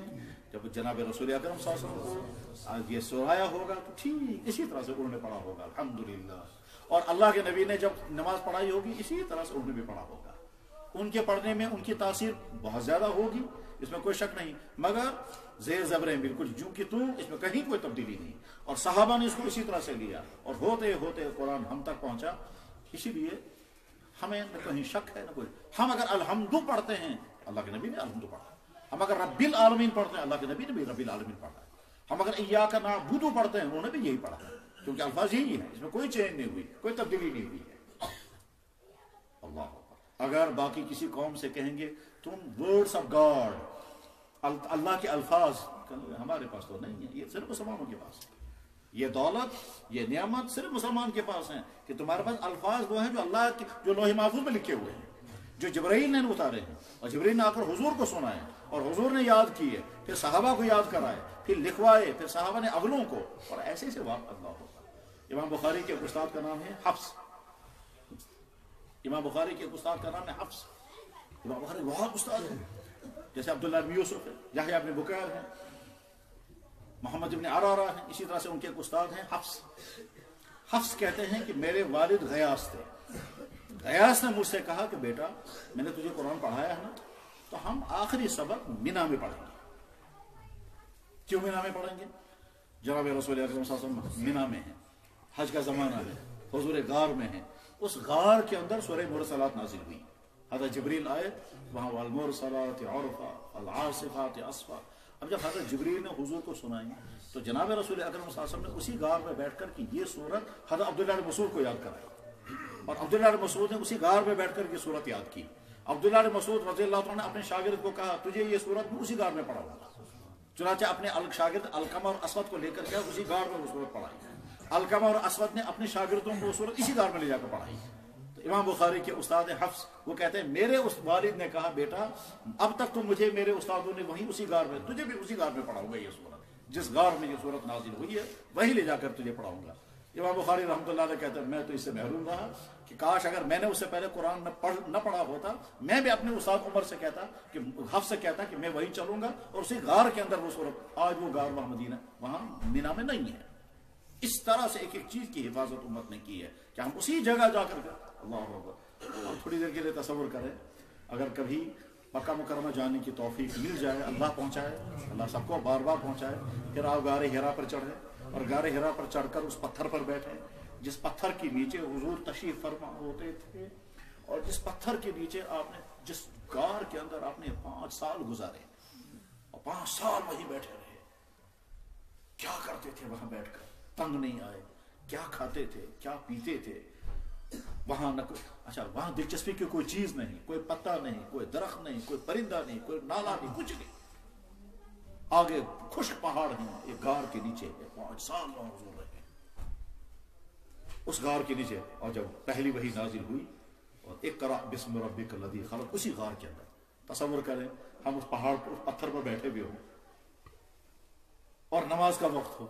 جب جناب رسول اکرم صلی اللہ علیہ وسلم کو یہ سنایا ہوگا تو ٹھیک اسی طرح سے انہوں نے پڑھا ہوگا الحمدللہ، اور اللہ کے نبی نے جب نماز پڑھائی ہوگی اسی طرح سے انہوں نے بھی پڑھا ہوگا۔ ان کے پڑھنے میں ان کی تاثیر بہت زیادہ ہوگی، اس میں کوئی شک نہیں، مگر زیر زبریں بالکل جو کہ تو، اس میں کہیں کوئی تبدیلی نہیں، اور صحابہ نے اس کو اسی طرح سے لیا، اور ہوتے ہوتے قرآن ہم تک پہنچا۔ اسی لیے ہمیں نہ کہیں شک ہے نہ کوئی۔ ہم اگر الحمد پڑھتے ہیں، اللہ کے نبی نے الحمد پڑھا، ہم اگر رب العالمین پڑھتے ہیں، اللہ کے نبی نے بھی رب العالمین پڑھا، ہم اگر ایاک نعبد پڑھتے ہیں، انہوں نے بھی یہی پڑھا، کیونکہ الفاظ یہی ہیں، اس میں کوئی چینج نہیں ہوئی، کوئی تبدیلی نہیں ہوئی ہے۔ اللہ اگر باقی کسی قوم سے کہیں گے تم ورڈز آف گاڈ، اللہ کے الفاظ، ہمارے پاس تو نہیں ہے، یہ صرف مسلمانوں کے پاس ہے، یہ دولت یہ نعمت صرف مسلمان کے پاس ہیں کہ تمہارے پاس الفاظ وہ ہیں جو اللہ کے، جو لوح محفوظ میں لکھے ہوئے ہیں، جو جبرائیل نے اتارے ہیں، اور جبرائیل نے آ کر حضور کو سنائے، اور حضور نے یاد کیے، پھر صحابہ کو یاد کرائے، پھر لکھوائے، پھر صحابہ نے اگلوں کو، اور ایسے سے واقع اللہ ہوگا۔ امام بخاری کے استاد کا نام ہے حفص، امام بخاری کے استاد کا نام ہے حفص۔ امام بخاری بہت استاد ہیں، جیسے عبداللہ بن یوسف ہے، یحییٰ بن بکیر ہیں، محمد بن عرارہ ہیں، اسی طرح سے ان کے ایک استاد ہیں حفص۔ حفص کہتے ہیں کہ میرے والد غیاث تھے، غیاث نے مجھ سے کہا کہ بیٹا میں نے تجھے قرآن پڑھایا ہے نا، تو ہم آخری سبق مینا میں پڑھیں گے. کیوں مینا میں پڑھیں گے؟ جناب رسول اکرم صلی اللہ علیہ وسلم مینا میں ہیں، حج کا زمانہ ہے، حضور غار میں ہیں. اس غار کے اندر سورہ مرسلات نازل ہوئی. حضرت جبریل آئے وہاں، والمرسلات عرفا العاصفات عصفا. اب جب حضرت جبریل نے حضور کو سنائی تو جناب رسول اکرم صلی اللہ علیہ وسلم نے اسی غار میں بیٹھ کر کہ یہ صورت حضرت عبداللہ بن مسعود کو یاد کرائی، اور عبداللہ بن مسعود نے اسی غار میں بیٹھ کر یہ صورت یاد کی. عبداللہ بن مسعود رضی اللہ عنہ نے اپنے شاگرد کو کہا تجھے یہ صورت میں اسی غار میں پڑھا ہوگا. چنانچہ اپنے شاگرد علقمہ اور اسود کو لے کر گیا، اسی غار میں وہ صورت پڑھائی. علقمہ اور اسود نے اپنے شاگردوں کو وہ صورت اسی غار میں لے جا کر پڑھائی. تو امام بخاری کے استاد حفص وہ کہتے ہیں میرے والد نے کہا بیٹا اب تک تو مجھے میرے استادوں نے وہیں اسی غار میں، تجھے بھی اسی غار میں پڑھاؤں گا. یہ صورت جس غار میں یہ صورت نازل ہوئی ہے وہی لے جا کر تجھے پڑھاؤں گا. امام بخاری رحمۃ اللہ علیہ کہتے ہیں میں تو اس سے محروم رہا کہ کاش اگر میں نے اس سے پہلے قرآن نہ پڑھا ہوتا، میں بھی اپنے استاد عمر سے کہتا کہ حفص سے کہتا کہ میں وہیں چلوں گا اور اسی غار کے اندر وہ صورت. آج وہ غار وہاں مدینہ وہاں مینا میں نہیں ہے. اس طرح سے ایک ایک چیز کی حفاظت امت نے کی ہے کہ ہم اسی جگہ جا کر اللہ اکبر. اور تھوڑی دیر کے لیے تصور کریں اگر کبھی مکہ مکرمہ جانے کی توفیق مل جائے، اللہ پہنچائے، اللہ سب کو بار بار پہنچائے، پھر آپ غار ہرا پر چڑھے اور غار ہرا پر چڑھ کر اس پتھر پر بیٹھے جس پتھر کے نیچے حضور تشریف فرما ہوتے تھے، اور جس پتھر کے نیچے آپ نے، جس غار کے اندر آپ نے 5 سال گزارے اور 5 سال وہیں بیٹھے رہے. کیا کرتے تھے وہاں بیٹھ کر؟ تنگ نہیں آئے. کیا کھاتے تھے، کیا پیتے تھے؟ وہاں نہ کوئی وہاں دلچسپی کی کوئی چیز نہیں، کوئی پتہ نہیں، کوئی درخت نہیں، کوئی پرندہ نہیں، کوئی نالا نہیں، کچھ نہیں. آگے خشک پہاڑ ہیں، ایک غار کے نیچے 5 سال وہاں حضور رہے اس غار کے نیچے. اور جب پہلی وحی نازل ہوئی اور اقرأ بسم ربک الذی خلق، اسی غار کے اندر تصور کریں ہم اس پہاڑ پر، اس پتھر پر بیٹھے بھی ہوں اور نماز کا وقت ہو،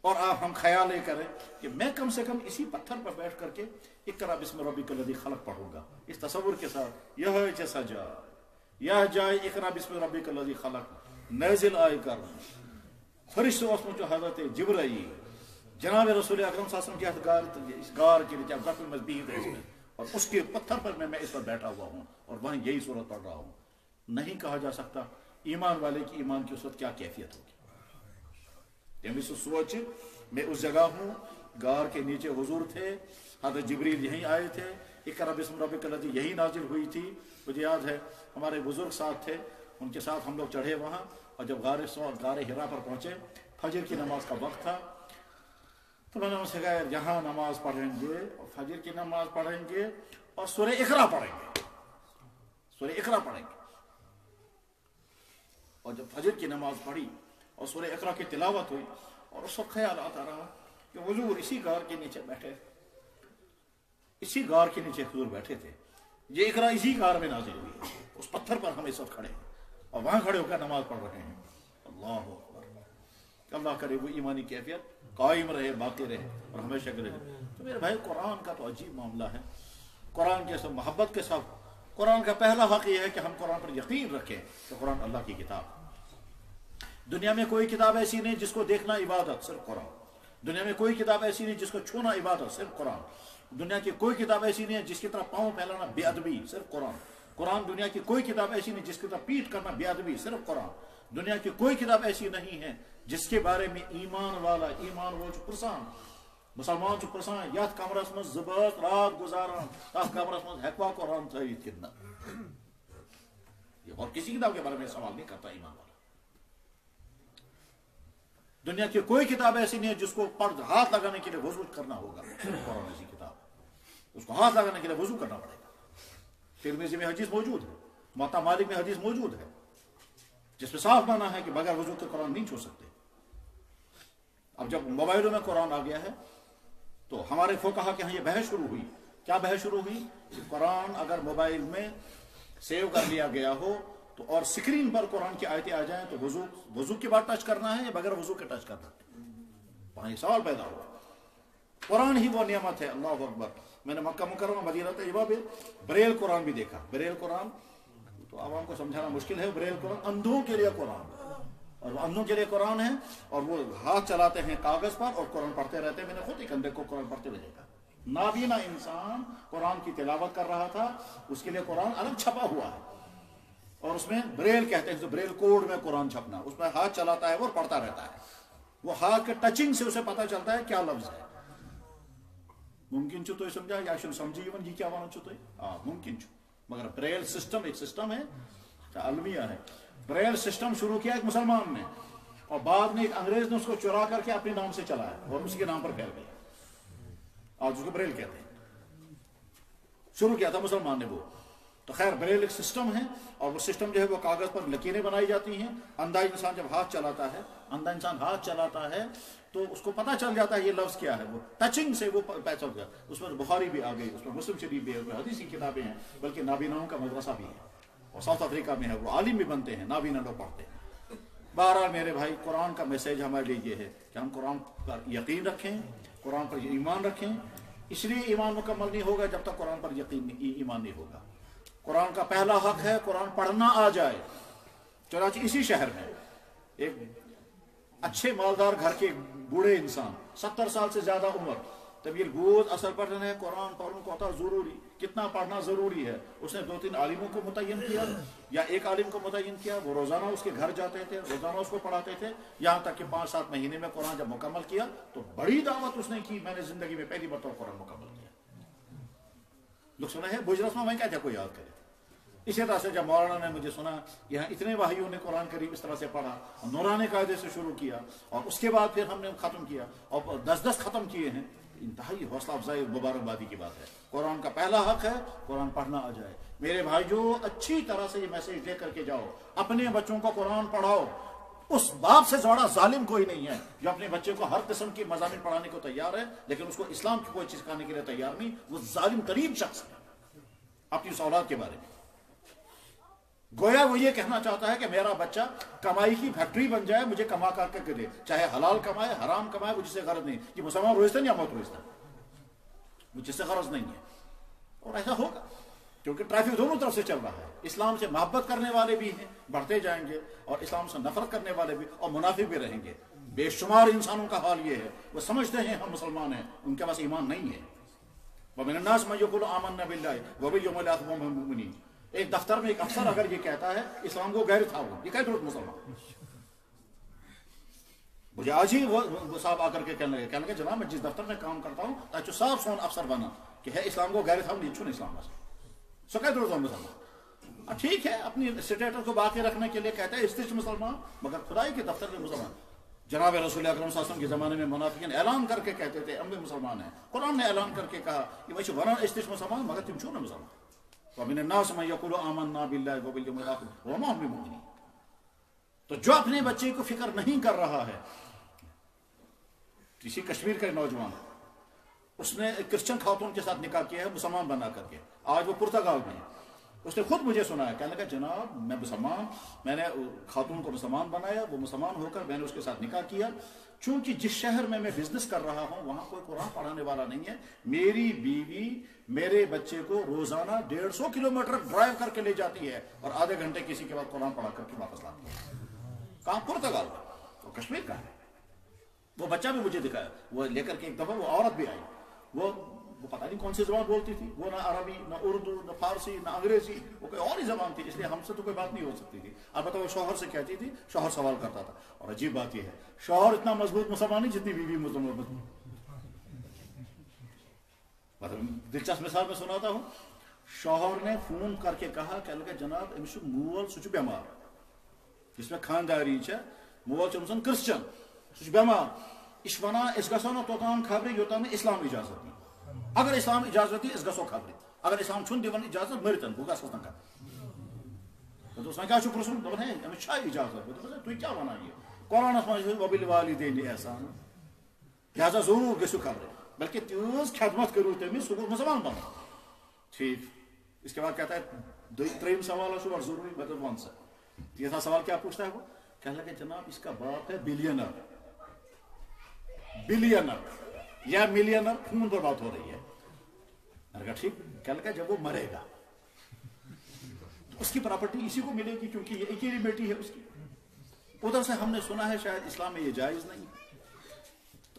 اور آپ ہم خیال یہ کریں کہ میں کم سے کم اسی پتھر پر بیٹھ کر کے اقرأ بسم ربک الذی خلق پڑھوں گا. اس تصور کے ساتھ یہ جیسا یہ جائے اقرأ بسم ربک الذی خلق نازل آئے کر فرشتے اس میں جو حضرت جبرائیل جناب رسول اکرم صلی اللہ علیہ وسلم کی اس غار کے نیچے ذکر مزبیت ہے اس میں، اور اس کے پتھر پر میں اس پر بیٹھا ہوا ہوں اور وہاں یہی صورت پڑھ رہا ہوں. نہیں کہا جا سکتا ایمان والے کی ایمان کی اس وقت کیا کیفیت ہوگی. سوچ میں اس جگہ ہوں، غار کے نیچے حضور تھے، حضرت جبریل یہیں آئے تھے، اقرأ بسم ربک الذی یہی نازل ہوئی تھی. مجھے یاد ہے ہمارے بزرگ ساتھ تھے، ان کے ساتھ ہم لوگ چڑھے وہاں، اور جب غار ہرا پر پہنچے فجر کی نماز کا وقت تھا تو میں نے ان سے کہا یہاں نماز پڑھیں گے اور فجر کی نماز پڑھیں گے اور سورہ اقرأ پڑھیں گے، سورہ اقرأ پڑھیں گے. اور جب فجر کی نماز پڑھی اور سورہ اقرأ کی تلاوت ہوئی اور اس وقت خیال آتا رہا کہ حضور اسی غار کے نیچے بیٹھے، اسی غار کے نیچے حضور بیٹھے تھے. یہ اقرأ اسی غار میں نازل ہوئی ہے، اس پتھر پر ہم اس وقت کھڑے ہیں اور وہاں کھڑے ہو کر نماز پڑھ رہے ہیں. اللہ اکبر. اللہ کرے وہ ایمانی کیفیت قائم رہے، باقی رہے اور ہمیشہ کے رہے. تو میرے بھائی قرآن کا تو عجیب معاملہ ہے. قرآن کے سب محبت کے ساتھ قرآن کا پہلا حق یہ ہے کہ ہم قرآن پر یقین رکھیں کہ قرآن اللہ کی کتاب. دنیا میں کوئی کتاب ایسی نہیں جس کو دیکھنا عبادت، صرف قرآن. دنیا میں کوئی کتاب ایسی نہیں جس کو چھونا عبادت، صرف قرآن. دنیا کی کوئی کتاب ایسی نہیں ہے جس کی طرف پاؤں پھیلانا بے ادبی، صرف قرآن. قرآن دنیا کی کوئی کتاب ایسی نہیں جس کی طرف پیٹ کرنا بے ادبی، صرف قرآن. دنیا کی کوئی کتاب ایسی نہیں ہے جس کے بارے میں ایمان والا، ایمان وہ جو پرسان مسلمان جو پرسان یت کمرس من زبات رات گزاران تس کمرس من ہیکوا قرآن تھویت کتنا. یہ اور کسی کتاب کے بارے میں سوال نہیں کرتا ایمان والا. دنیا کی کوئی کتاب ایسی نہیں ہے جس کو ہاتھ لگانے کے لیے وضو کرنا ہوگا، صرف قرآن ایسی کتاب. اس کو ہاتھ لگانے کے لیے وضو کرنا پڑے گا. ترمذی میں حدیث موجود ہے، موطا مالک میں حدیث موجود ہے جس میں صاف مانا ہے کہ بغیر وضو کے قرآن نہیں چھو سکتے. اب جب موبائلوں میں قرآن آ گیا ہے تو ہمارے فقہا کے ہاں یہ بحث شروع ہوئی. کیا بحث شروع ہوئی کہ قرآن اگر موبائل میں سیو کر لیا گیا ہو تو اور سکرین پر قرآن کی آیتیں آ جائیں تو وضو کے بعد ٹچ کرنا ہے یا بغیر وضو کے ٹچ کرنا ہے؟ وہاں یہ سوال پیدا ہوا. قرآن ہی وہ نعمت ہے. اللہ اکبر. میں نے مکہ مکرمہ مدینہ طیبہ میں بریل قرآن بھی دیکھا. بریل قرآن تو عوام کو سمجھانا مشکل ہے. بریل قرآن اندھوں کے لیے قرآن، اور وہ اندھوں کے لیے قرآن ہے اور وہ ہاتھ چلاتے ہیں کاغذ پر اور قرآن پڑھتے رہتے ہیں. میں نے خود ایک اندھے کو قرآن پڑھتے ہوئے دیکھا. نابینا انسان قرآن کی تلاوت کر رہا تھا، اس کے لیے قرآن الگ چھپا ہوا ہے. اور اس میں بریل کہتے ہیں، جو بریل کوڈ میں قرآن چھپنا، اس میں ہاتھ چلاتا ہے وہ پڑھتا رہتا ہے، وہ ہاتھ کے ٹچنگ سے اسے پتہ چلتا ہے کیا لفظ ہے. ممکن چھو تو سمجھا یا سمجھی یہ کیا وانا چھو تو ممکن چھو، مگر بریل سسٹم ایک سسٹم ہے، المیہ ہے. بریل سسٹم شروع کیا ایک مسلمان نے، اور بعد میں ایک انگریز نے اس کو چرا کر کے اپنے نام سے چلایا اور اس کے نام پر پھیل گیا. آج اس کو بریل کہتے ہیں. شروع کیا تھا مسلمان نے وہ. تو خیر بریل ایک سسٹم ہے، اور وہ سسٹم جو ہے وہ کاغذ پر لکیریں بنائی جاتی ہیں. اندھا انسان جب ہاتھ چلاتا ہے، اندھا انسان ہاتھ چلاتا ہے تو اس کو پتہ چل جاتا ہے یہ لفظ کیا ہے. وہ ٹچنگ سے وہ پہچان گیا. اس میں بخاری بھی آ گئی، اس میں مسلم شریف بھی ہے، حدیثی کتابیں ہیں، بلکہ نابیناؤں کا مدرسہ بھی ہے، اور ساؤتھ افریقہ میں ہے، وہ عالم بھی بنتے ہیں، نابینا لوگ پڑھتے ہیں. بہرحال میرے بھائی، قرآن کا میسیج ہمارے لیے یہ ہے کہ ہم قرآن پر یقین رکھیں، قرآن پر ایمان رکھیں. اس لیے ایمان مکمل نہیں ہوگا جب تک قرآن پر ایمان نہیں ہوگا. قرآن کا پہلا حق ہے قرآن پڑھنا آ جائے. چنانچہ اسی شہر میں ایک اچھے مالدار گھر کے بوڑھے انسان، 70 سال سے زیادہ عمر، طویل گود اثر پڑھ رہے ہیں، قرآن پڑھنے کو ہوتا ضروری، کتنا پڑھنا ضروری ہے. اس نے 2-3 عالموں کو متعین کیا یا ایک عالم کو متعین کیا. وہ روزانہ اس کے گھر جاتے تھے، روزانہ اس کو پڑھاتے تھے، یہاں تک کہ 5-7 مہینے میں قرآن جب مکمل کیا تو بڑی دعوت اس نے کی. میں نے زندگی میں پہلی مرتبہ قرآن مکمل کیا. لوگ سنا ہے بجرسما میں کیا تھا کوئی یاد کرے. اسی طرح سے جب مولانا نے مجھے سنا یہاں اتنے بھائیوں نے قرآن کریم اس طرح سے پڑھا، نورانی قاعدے سے شروع کیا، اور اس کے بعد پھر ہم نے ختم کیا، اور 10 ختم کیے ہیں. انتہائی حوصلہ افزائی مبارکبادی کی بات ہے. قرآن کا پہلا حق ہے قرآن پڑھنا آ جائے. میرے بھائی جو اچھی طرح سے یہ میسیج دے کر کے جاؤ، اپنے بچوں کو قرآن پڑھاؤ. اس باپ سے زیادہ ظالم کوئی نہیں ہے جو اپنے بچے کو ہر قسم کی مضامین پڑھانے کو تیار ہے لیکن اس کو اسلام کی کوئی چیز سکھانے کے لیے تیار نہیں. وہ ظالم ترین شخص ہے اپنی اس اولاد کے بارے میں. گویا وہ یہ کہنا چاہتا ہے کہ میرا بچہ کمائی کی فیکٹری بن جائے، مجھے کما کر کے دے، چاہے حلال کمائے حرام کمائے، وہ جسے غرض نہیں کہ مسلمان روزتن یا موت روزتن، وہ جسے غرض نہیں ہے. اور ایسا ہوگا کیونکہ ٹریفک دونوں طرف سے چل رہا ہے. اسلام سے محبت کرنے والے بھی ہیں، بڑھتے جائیں گے، اور اسلام سے نفرت کرنے والے بھی، اور منافق بھی رہیں گے. بے شمار انسانوں کا حال یہ ہے، وہ سمجھتے ہیں ہم مسلمان ہیں، ان کے پاس ایمان نہیں ہے. وَمِنَ النَّاسِ مَن يَقُولُ آمَنَّا بِاللَّهِ وَبِالْيَوْمِ الْآخِرِ وَهُم مُؤْمِنُونَ. ایک دفتر میں ایک افسر اگر یہ کہتا ہے اسلام کو غیر تھا، وہ یہ کہہ درست مسلمان. مجھے آج ہی وہ صاحب آ کر کے کہنے لگے جناب میں جس دفتر میں کام کرتا ہوں تاکہ صاف سون افسر بنا کہ ہے اسلام کو غیر تھا نہیں چھوڑ اسلام بس سو کہہ درست مسلمان. ٹھیک ہے، اپنی اسٹیٹس کو باقی رکھنے کے لیے کہتا ہے استش مسلمان، مگر خدائی کے دفتر میں مسلمان. جناب رسول اکرم صلی اللہ علیہ وسلم کے زمانے میں منافقین اعلان کر کے کہتے تھے ہم بھی مسلمان ہیں. قرآن نے اعلان کر کے کہا کہ بھائی ورنہ استش مسلمان مگر تم چھو نہ مسلمان. وَمِنَ النَّاسِ مَن يَقُولُ آمَنَّا بِاللَّهِ وَبِالْيَوْمِ الْآخِرِ وَمَا هُم بِمُؤْمِنِينَ. تو جو اپنے بچے کو فکر نہیں کر رہا ہے، کسی کشمیر کا نوجوان اس نے کرسچن خاتون کے ساتھ نکاح کیا ہے مسلمان بنا کر کے، آج وہ پرتگال میں ہے. اس نے خود مجھے سنا ہے، کہنے لگا جناب میں مسلمان، میں نے خاتون کو مسلمان بنایا، وہ مسلمان ہو کر میں نے اس کے ساتھ نکاح کیا. چونکہ جس شہر میں بزنس کر رہا ہوں وہاں کوئی قرآن پڑھانے والا نہیں ہے. میری بیوی میرے بچے کو روزانہ 150 کلومیٹر ڈرائیو کر کے لے جاتی ہے اور آدھے گھنٹے کسی کے بعد قرآن پڑھا کر کے واپس لاتی ہے. کہاں؟ پرتگال میں. وہ کشمیر کا ہے. وہ بچہ بھی مجھے دکھایا، وہ لے کر کے ایک دفعہ وہ عورت بھی آئی، وہ پتہ نہیں کون سی زبان بولتی تھی، وہ نہ عربی نہ اردو نہ فارسی نہ انگریزی، وہ کوئی اور ہی زبان تھی، اس لیے ہم سے تو کوئی بات نہیں ہو سکتی تھی. البتہ وہ شوہر سے کہتی تھی، شوہر سوال کرتا تھا. اور عجیب بات یہ ہے شوہر اتنا مضبوط مسلمان نہیں جتنی بیوی مضبوط. مطلب دلچسپ مثال میں سناتا ہوں. شوہر نے فون کر کے کہا کہ جناب امس مول سہ بیمار، جس میں خانداری مول امسن کرسچن سہ بیمار، یہ ونان اس گھو نا توتان خبر یوتان اسلام اجازت دی. اگر اسلام اجازت دی اس گھو خبر، اگر اسلام چھن دِوان اجازت مرتن بہ گھس نہ کر. وۄنۍ کیٛاہ چھُ پرٛژھُن؟ دوٚپُن ہے أمِس چھا اجازت؟ بہٕ دوٚپُس تُہۍ کیٛاہ وَنان یہِ؟ قرآنَس منٛز چھُ وَبِالوالِدَینِ احسان، لہذا ضروٗر گٔژھِو خبرٕ، بلکہ تیٖژ خدمت کٔرِو تٔمِس سُہ گوٚژھ مُسلمان بنُن. ٹھیک. اس کے بعد کہتا ہے ترٛیٚیِم سوال ہے بڑا ضروری. میں دوٚپ وَن سا. تیسرا سوال کیا پوچھتا ہے وہ؟ کہنے لگے جناب اس کا باپ ہے بلینر، بلینر یا ملینر، خون پر بات ہو رہی ہے. میں نے کہا ٹھیک. کہنے لگا جب وہ مرے گا اس کی پراپرٹی اسی کو ملے گی کیونکہ یہ اکیلی بیٹی ہے اس کی. ادھر سے ہم نے سنا ہے شاید اسلام میں یہ جائز نہیں.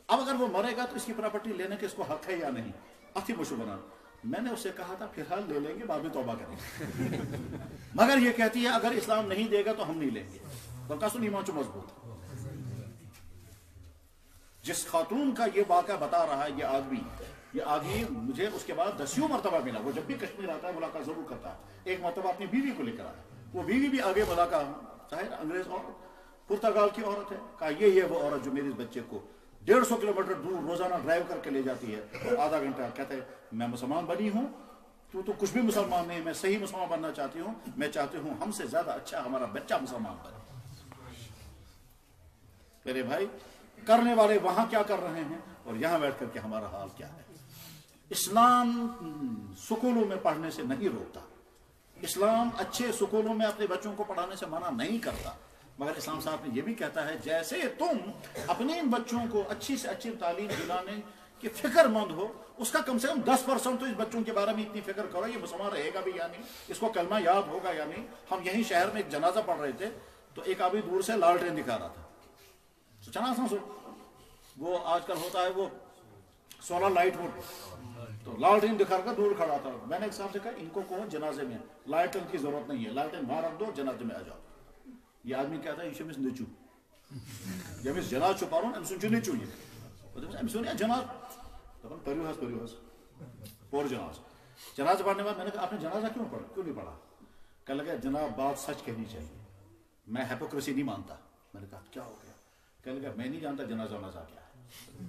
اب اگر وہ مرے گا تو اس کی پراپرٹی لینے کے اس کو حق ہے یا نہیں؟ اتھی مشو بنا. میں نے اسے کہا تھا فی الحال لے لیں گے بعد میں توبہ کریں گے مگر یہ کہتی ہے اگر اسلام نہیں دے گا تو ہم نہیں لیں گے. تو کسن ایمان چ مضبوط. جس خاتون کا یہ واقعہ بتا رہا ہے یہ آدمی مجھے اس کے بعد 10 مرتبہ ملا. وہ جب بھی کشمیر آتا ہے ملاقات ضرور کرتا ہے. ایک مرتبہ اپنی بیوی کو لے کر آیا. وہ بیوی بھی آگے ملاقات ظاہر انگریز عورت پرتگال کی عورت ہے. کہا یہ وہ عورت جو میرے بچے کو 150 کلومیٹر دور روزانہ ڈرائیو کر کے لے جاتی ہے. تو آدھا گھنٹہ کہتے ہیں میں مسلمان بنی ہوں تو کچھ بھی مسلمان نہیں, میں صحیح مسلمان بننا چاہتی ہوں. میں چاہتی ہوں ہم سے زیادہ اچھا ہمارا بچہ مسلمان بنے. میرے بھائی کرنے والے وہاں کیا کر رہے ہیں اور یہاں بیٹھ کر کے ہمارا حال کیا ہے. اسلام سکولوں میں پڑھنے سے نہیں روکتا. اسلام اچھے سکولوں میں اپنے بچوں کو پڑھانے سے منع نہیں کرتا. مگر اسلام صاحب نے یہ بھی کہتا ہے جیسے تم اپنے بچوں کو اچھی سے اچھی تعلیم دلانے کی فکر مند ہو, اس کا کم سے کم 10% تو اس بچوں کے بارے میں اتنی فکر کرو یہ مسلمان رہے گا بھی یا نہیں, اس کو کلمہ یاد ہوگا یا نہیں. ہم یہیں شہر میں ایک جنازہ پڑھ رہے تھے تو ایک آدمی دور سے لالٹین دکھا رہا تھا. جنازہ وہ آج کل ہوتا ہے وہ 16 لائٹ ووڈ, تو لالٹین دکھا کر دور کھڑا تھا. میں نے ایک صاحب سے کہا ان کو کہو جنازے میں لائٹن کی ضرورت نہیں ہے, لائٹن وہاں رکھ دو جنازے میں آ جاؤ. یہ آدمی کہتا ہے یہ شمس نچو جب اس جناز چھپا رہا ہوں امس نچو یہ جناز پریوہس پور جناز پڑھنے بعد میں نے کہا آپ نے جنازہ کیوں نہیں پڑھا. کہنے لگا جناب بات سچ کہنی چاہیے, میں ہیپوکریسی نہیں مانتا. میں نے کہا کیا ہو گیا. کہنے لگا میں نہیں جانتا جنازہ کیا ہے.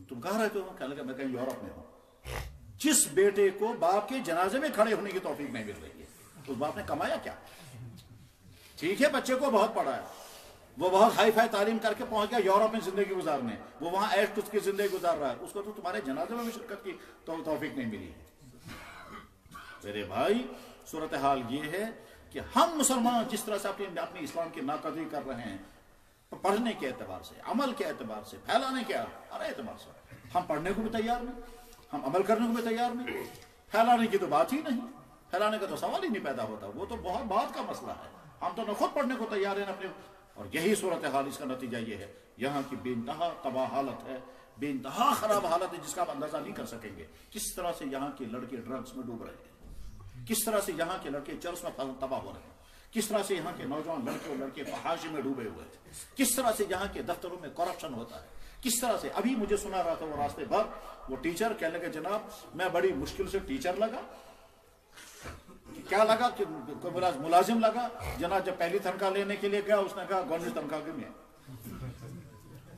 تم کہاں رہتے ہو. کہنے لگا میں کہیں یورپ میں ہوں. جس بیٹے کو باپ کے جنازے میں کھڑے ہونے کی توفیق نہیں مل رہی ہے اس باپ نے کمایا کیا. ٹھیک ہے بچے کو بہت پڑھا ہے, وہ بہت ہائی فائی تعلیم کر کے پہنچ گیا یورپ میں زندگی گزارنے, وہ وہاں ایش ٹس کی زندگی گزار رہا ہے, اس کو تو تمہارے جنازے میں بھی شرکت کی توفیق نہیں ملی. میرے بھائی صورتحال یہ ہے کہ ہم مسلمان جس طرح سے اپنی اسلام کی ناقدری کر رہے ہیں پڑھنے کے اعتبار سے, عمل کے اعتبار سے, پھیلانے کے اعتبار سے, ہم پڑھنے کو بھی تیار نہیں, ہم عمل کرنے کو بھی تیار نہیں. پھیلانے کی تو بات ہی نہیں, پھیلانے کا تو سوال ہی نہیں پیدا ہوتا, وہ تو بہت بات کا مسئلہ ہے. ہم تو نہ خود پڑھنے کو تیار ہیں اپنے, اور یہی صورتحال اس کا نتیجہ یہ ہے. یہاں کی بے انتہا تباہ حالت ہے, بے انتہا خراب حالت ہے جس کا آپ اندازہ نہیں کر سکیں گے. کس طرح سے یہاں کے لڑکے ڈرگس میں ڈوب رہے ہیں, کس طرح سے یہاں کے لڑکے چرس میں تباہ ہو رہے ہیں, کس طرح سے یہاں کے نوجوان لڑکے اور لڑکے فحاشی میں ڈوبے ہوئے تھے, کس طرح سے یہاں کے دفتروں میں کرپشن ہوتا ہے, کس طرح سے. ابھی مجھے سنا رہا تھا وہ راستے بھر وہ ٹیچر کہنے لگے جناب میں بڑی مشکل سے ٹیچر لگا. کیا لگا کہ ملازم لگا جناب. جب پہلی تنخواہ لینے کے لیے گیا اس نے کہا گورنمنٹ تنخواہ کے میں.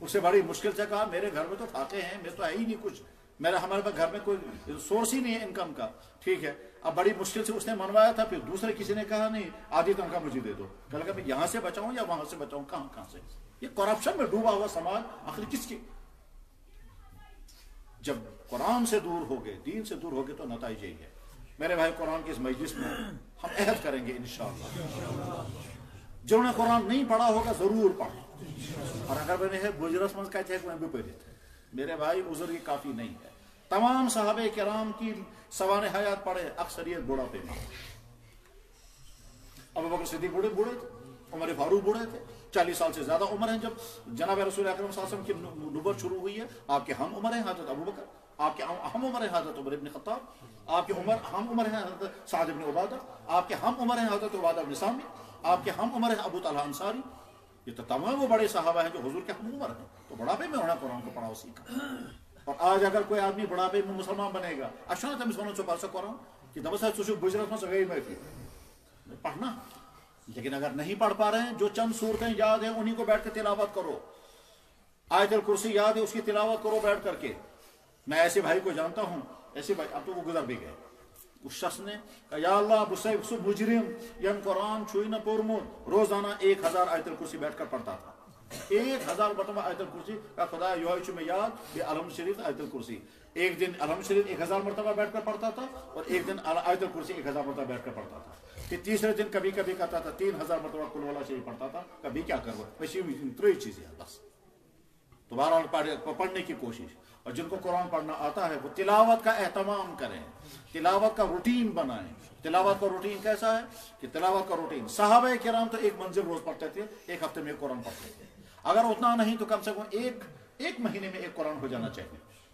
اسے بڑی مشکل سے کہا میرے گھر میں تو کھاتے ہیں, میں تو ہے ہی نہیں کچھ, ہمارے پاس گھر میں کوئی سورس ہی نہیں ہے انکم کا. ٹھیک ہے اب بڑی مشکل سے اس نے منوایا تھا, پھر دوسرے کسی نے کہا نہیں آدھی تنخواہ مجھے دے دو. کہا لگا میں یہاں سے بچاؤں یا وہاں سے بچاؤں, کہاں سے. یہ کرپشن میں ڈوبا ہوا سماج آخر کس کی. جب قرآن سے دور ہو گئے, دین سے دور ہو گئے تو نتائج یہی ہے. میرے بھائی قرآن کی اس مجلس میں ہم عہد کریں گے انشاءاللہ جنہوں نے قرآن نہیں پڑھا ہوگا ضرور پڑھیں, اور اگر میں نے گجرت میں کہتے ہیں کہ میں بھی پڑھے تھے. میرے بھائی عذر یہ کافی نہیں ہے. تمام صحابہ کرام کی سوانح حیات پڑھے, اکثریت بوڑھاپے میں. ابو بکر صدیق بوڑھے تھے, عمر فاروق بوڑھے تھے, 40 سال سے زیادہ عمر ہیں. جب جناب رسول اکرم صلی اللہ علیہ وسلم کی نبوت شروع ہوئی ہے, آپ کے ہم عمر ہیں حضرت ابو بکر, آپ کے ہم عمر ہیں حضرت عمر ابن خطاب, آپ کے ہم عمر ہیں حضرت سعد ابن عبادہ, آپ کے ہم عمر ہیں حضرت عبادہ ابن سامی, آپ کے ہم عمر ہیں ابو طلحہ انصاری. یہ تو تمام وہ بڑے صحابہ ہیں جو حضور کے ہم عمر ہیں. تو بڑھاپے میں ہونا قرآن کو پڑھا اسی کا. اور آج اگر کوئی آدمی بڑھاپے میں مسلمان بنے گا اچھا تم اس کو پڑھ سکو کہ دبا صاحب سوچو گجرات میں سگئی میں پڑھنا. لیکن اگر نہیں پڑھ پا رہے ہیں, جو چند صورتیں یاد ہیں انہیں کو بیٹھ کے تلاوت کرو. آیت الکرسی یاد ہے اس کی تلاوت کرو بیٹھ کر کے. میں ایسے بھائی کو جانتا ہوں, ایسے بھائی اب تو وہ گزر بھی گئے. اس شخص نے کہا یا اللہ بسیب مجرم یم قرآن چھوئی نہ پورمت, روزانہ 1000 آیت الکرسی بیٹھ کر پڑھتا تھا. 1000 مرتبہ آیت الکرسی کا خدا یہ میں یاد بے الحمد شریف آیت الکرسی. ایک دن الحمد شریف 1000 مرتبہ بیٹھ کر پڑھتا تھا, اور ایک دن آیت الکرسی 1000 مرتبہ بیٹھ کر پڑھتا تھا. پھر تیسرے دن کبھی کبھی کہتا تھا 3000 مرتبہ قل واللہ شریف پڑھتا تھا. کبھی کیا کرو تری چیزیں بس دوبارہ پڑھنے کی کوشش. اور جن کو قرآن پڑھنا آتا ہے وہ تلاوت کا اہتمام کریں, تلاوت کا روٹین بنائیں. تلاوت کا روٹین کیسا ہے کہ تلاوت کا روٹین صحابہ کرام تو ایک منزل روز پڑھتے تھے, ایک ہفتے میں ایک قرآن پڑھتے تھے. اگر اتنا نہیں تو کم سے کم ایک مہینے میں ایک قرآن ہو جانا چاہیے.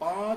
5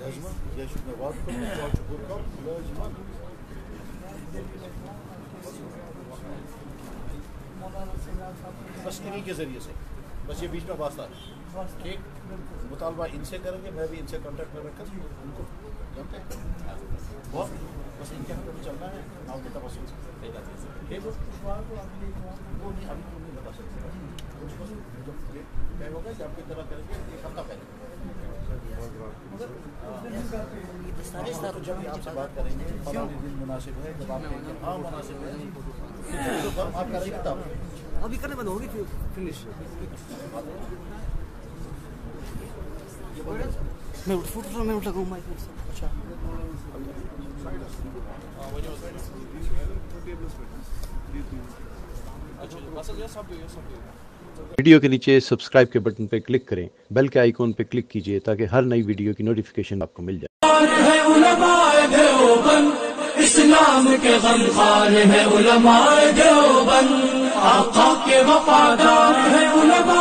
لازما جيش النواب لازما بس انہیں کے ذریعے سے بس یہ بیچ میں واسطہ ہے ٹھیک مطالبہ ان سے کریں گے میں بھی ان سے کانٹیکٹ میں رکھ کر ان کو جانتے ہیں بہت بس ان کے ہم کو بھی چلنا ہے آپ کے تبصر سے ٹھیک ہے وہ نہیں ابھی نہیں بتا سکتے جب یہ ہوگا کہ آپ کی طرح کریں گے ایک ہفتہ پہلے جب آپ سے بات کریں گے فلاں دن مناسب ہے جب آپ کہیں گے ہاں مناسب ہے تو آپ کریں گے تب ابھی کرنے بند ہوگی فنش میں اٹھ لگاؤں مائک اچھا ویڈیو کے نیچے سبسکرائب کے بٹن پہ کلک کریں، بیل کے آئیکن پہ کلک کیجئے تاکہ ہر نئی ویڈیو کی نوٹیفیکیشن آپ کو مل جائے۔ ہے علماء دیوبند، اسلام کے غمخوار ہے علماء دیوبند، آقا کے وفادار ہے علماء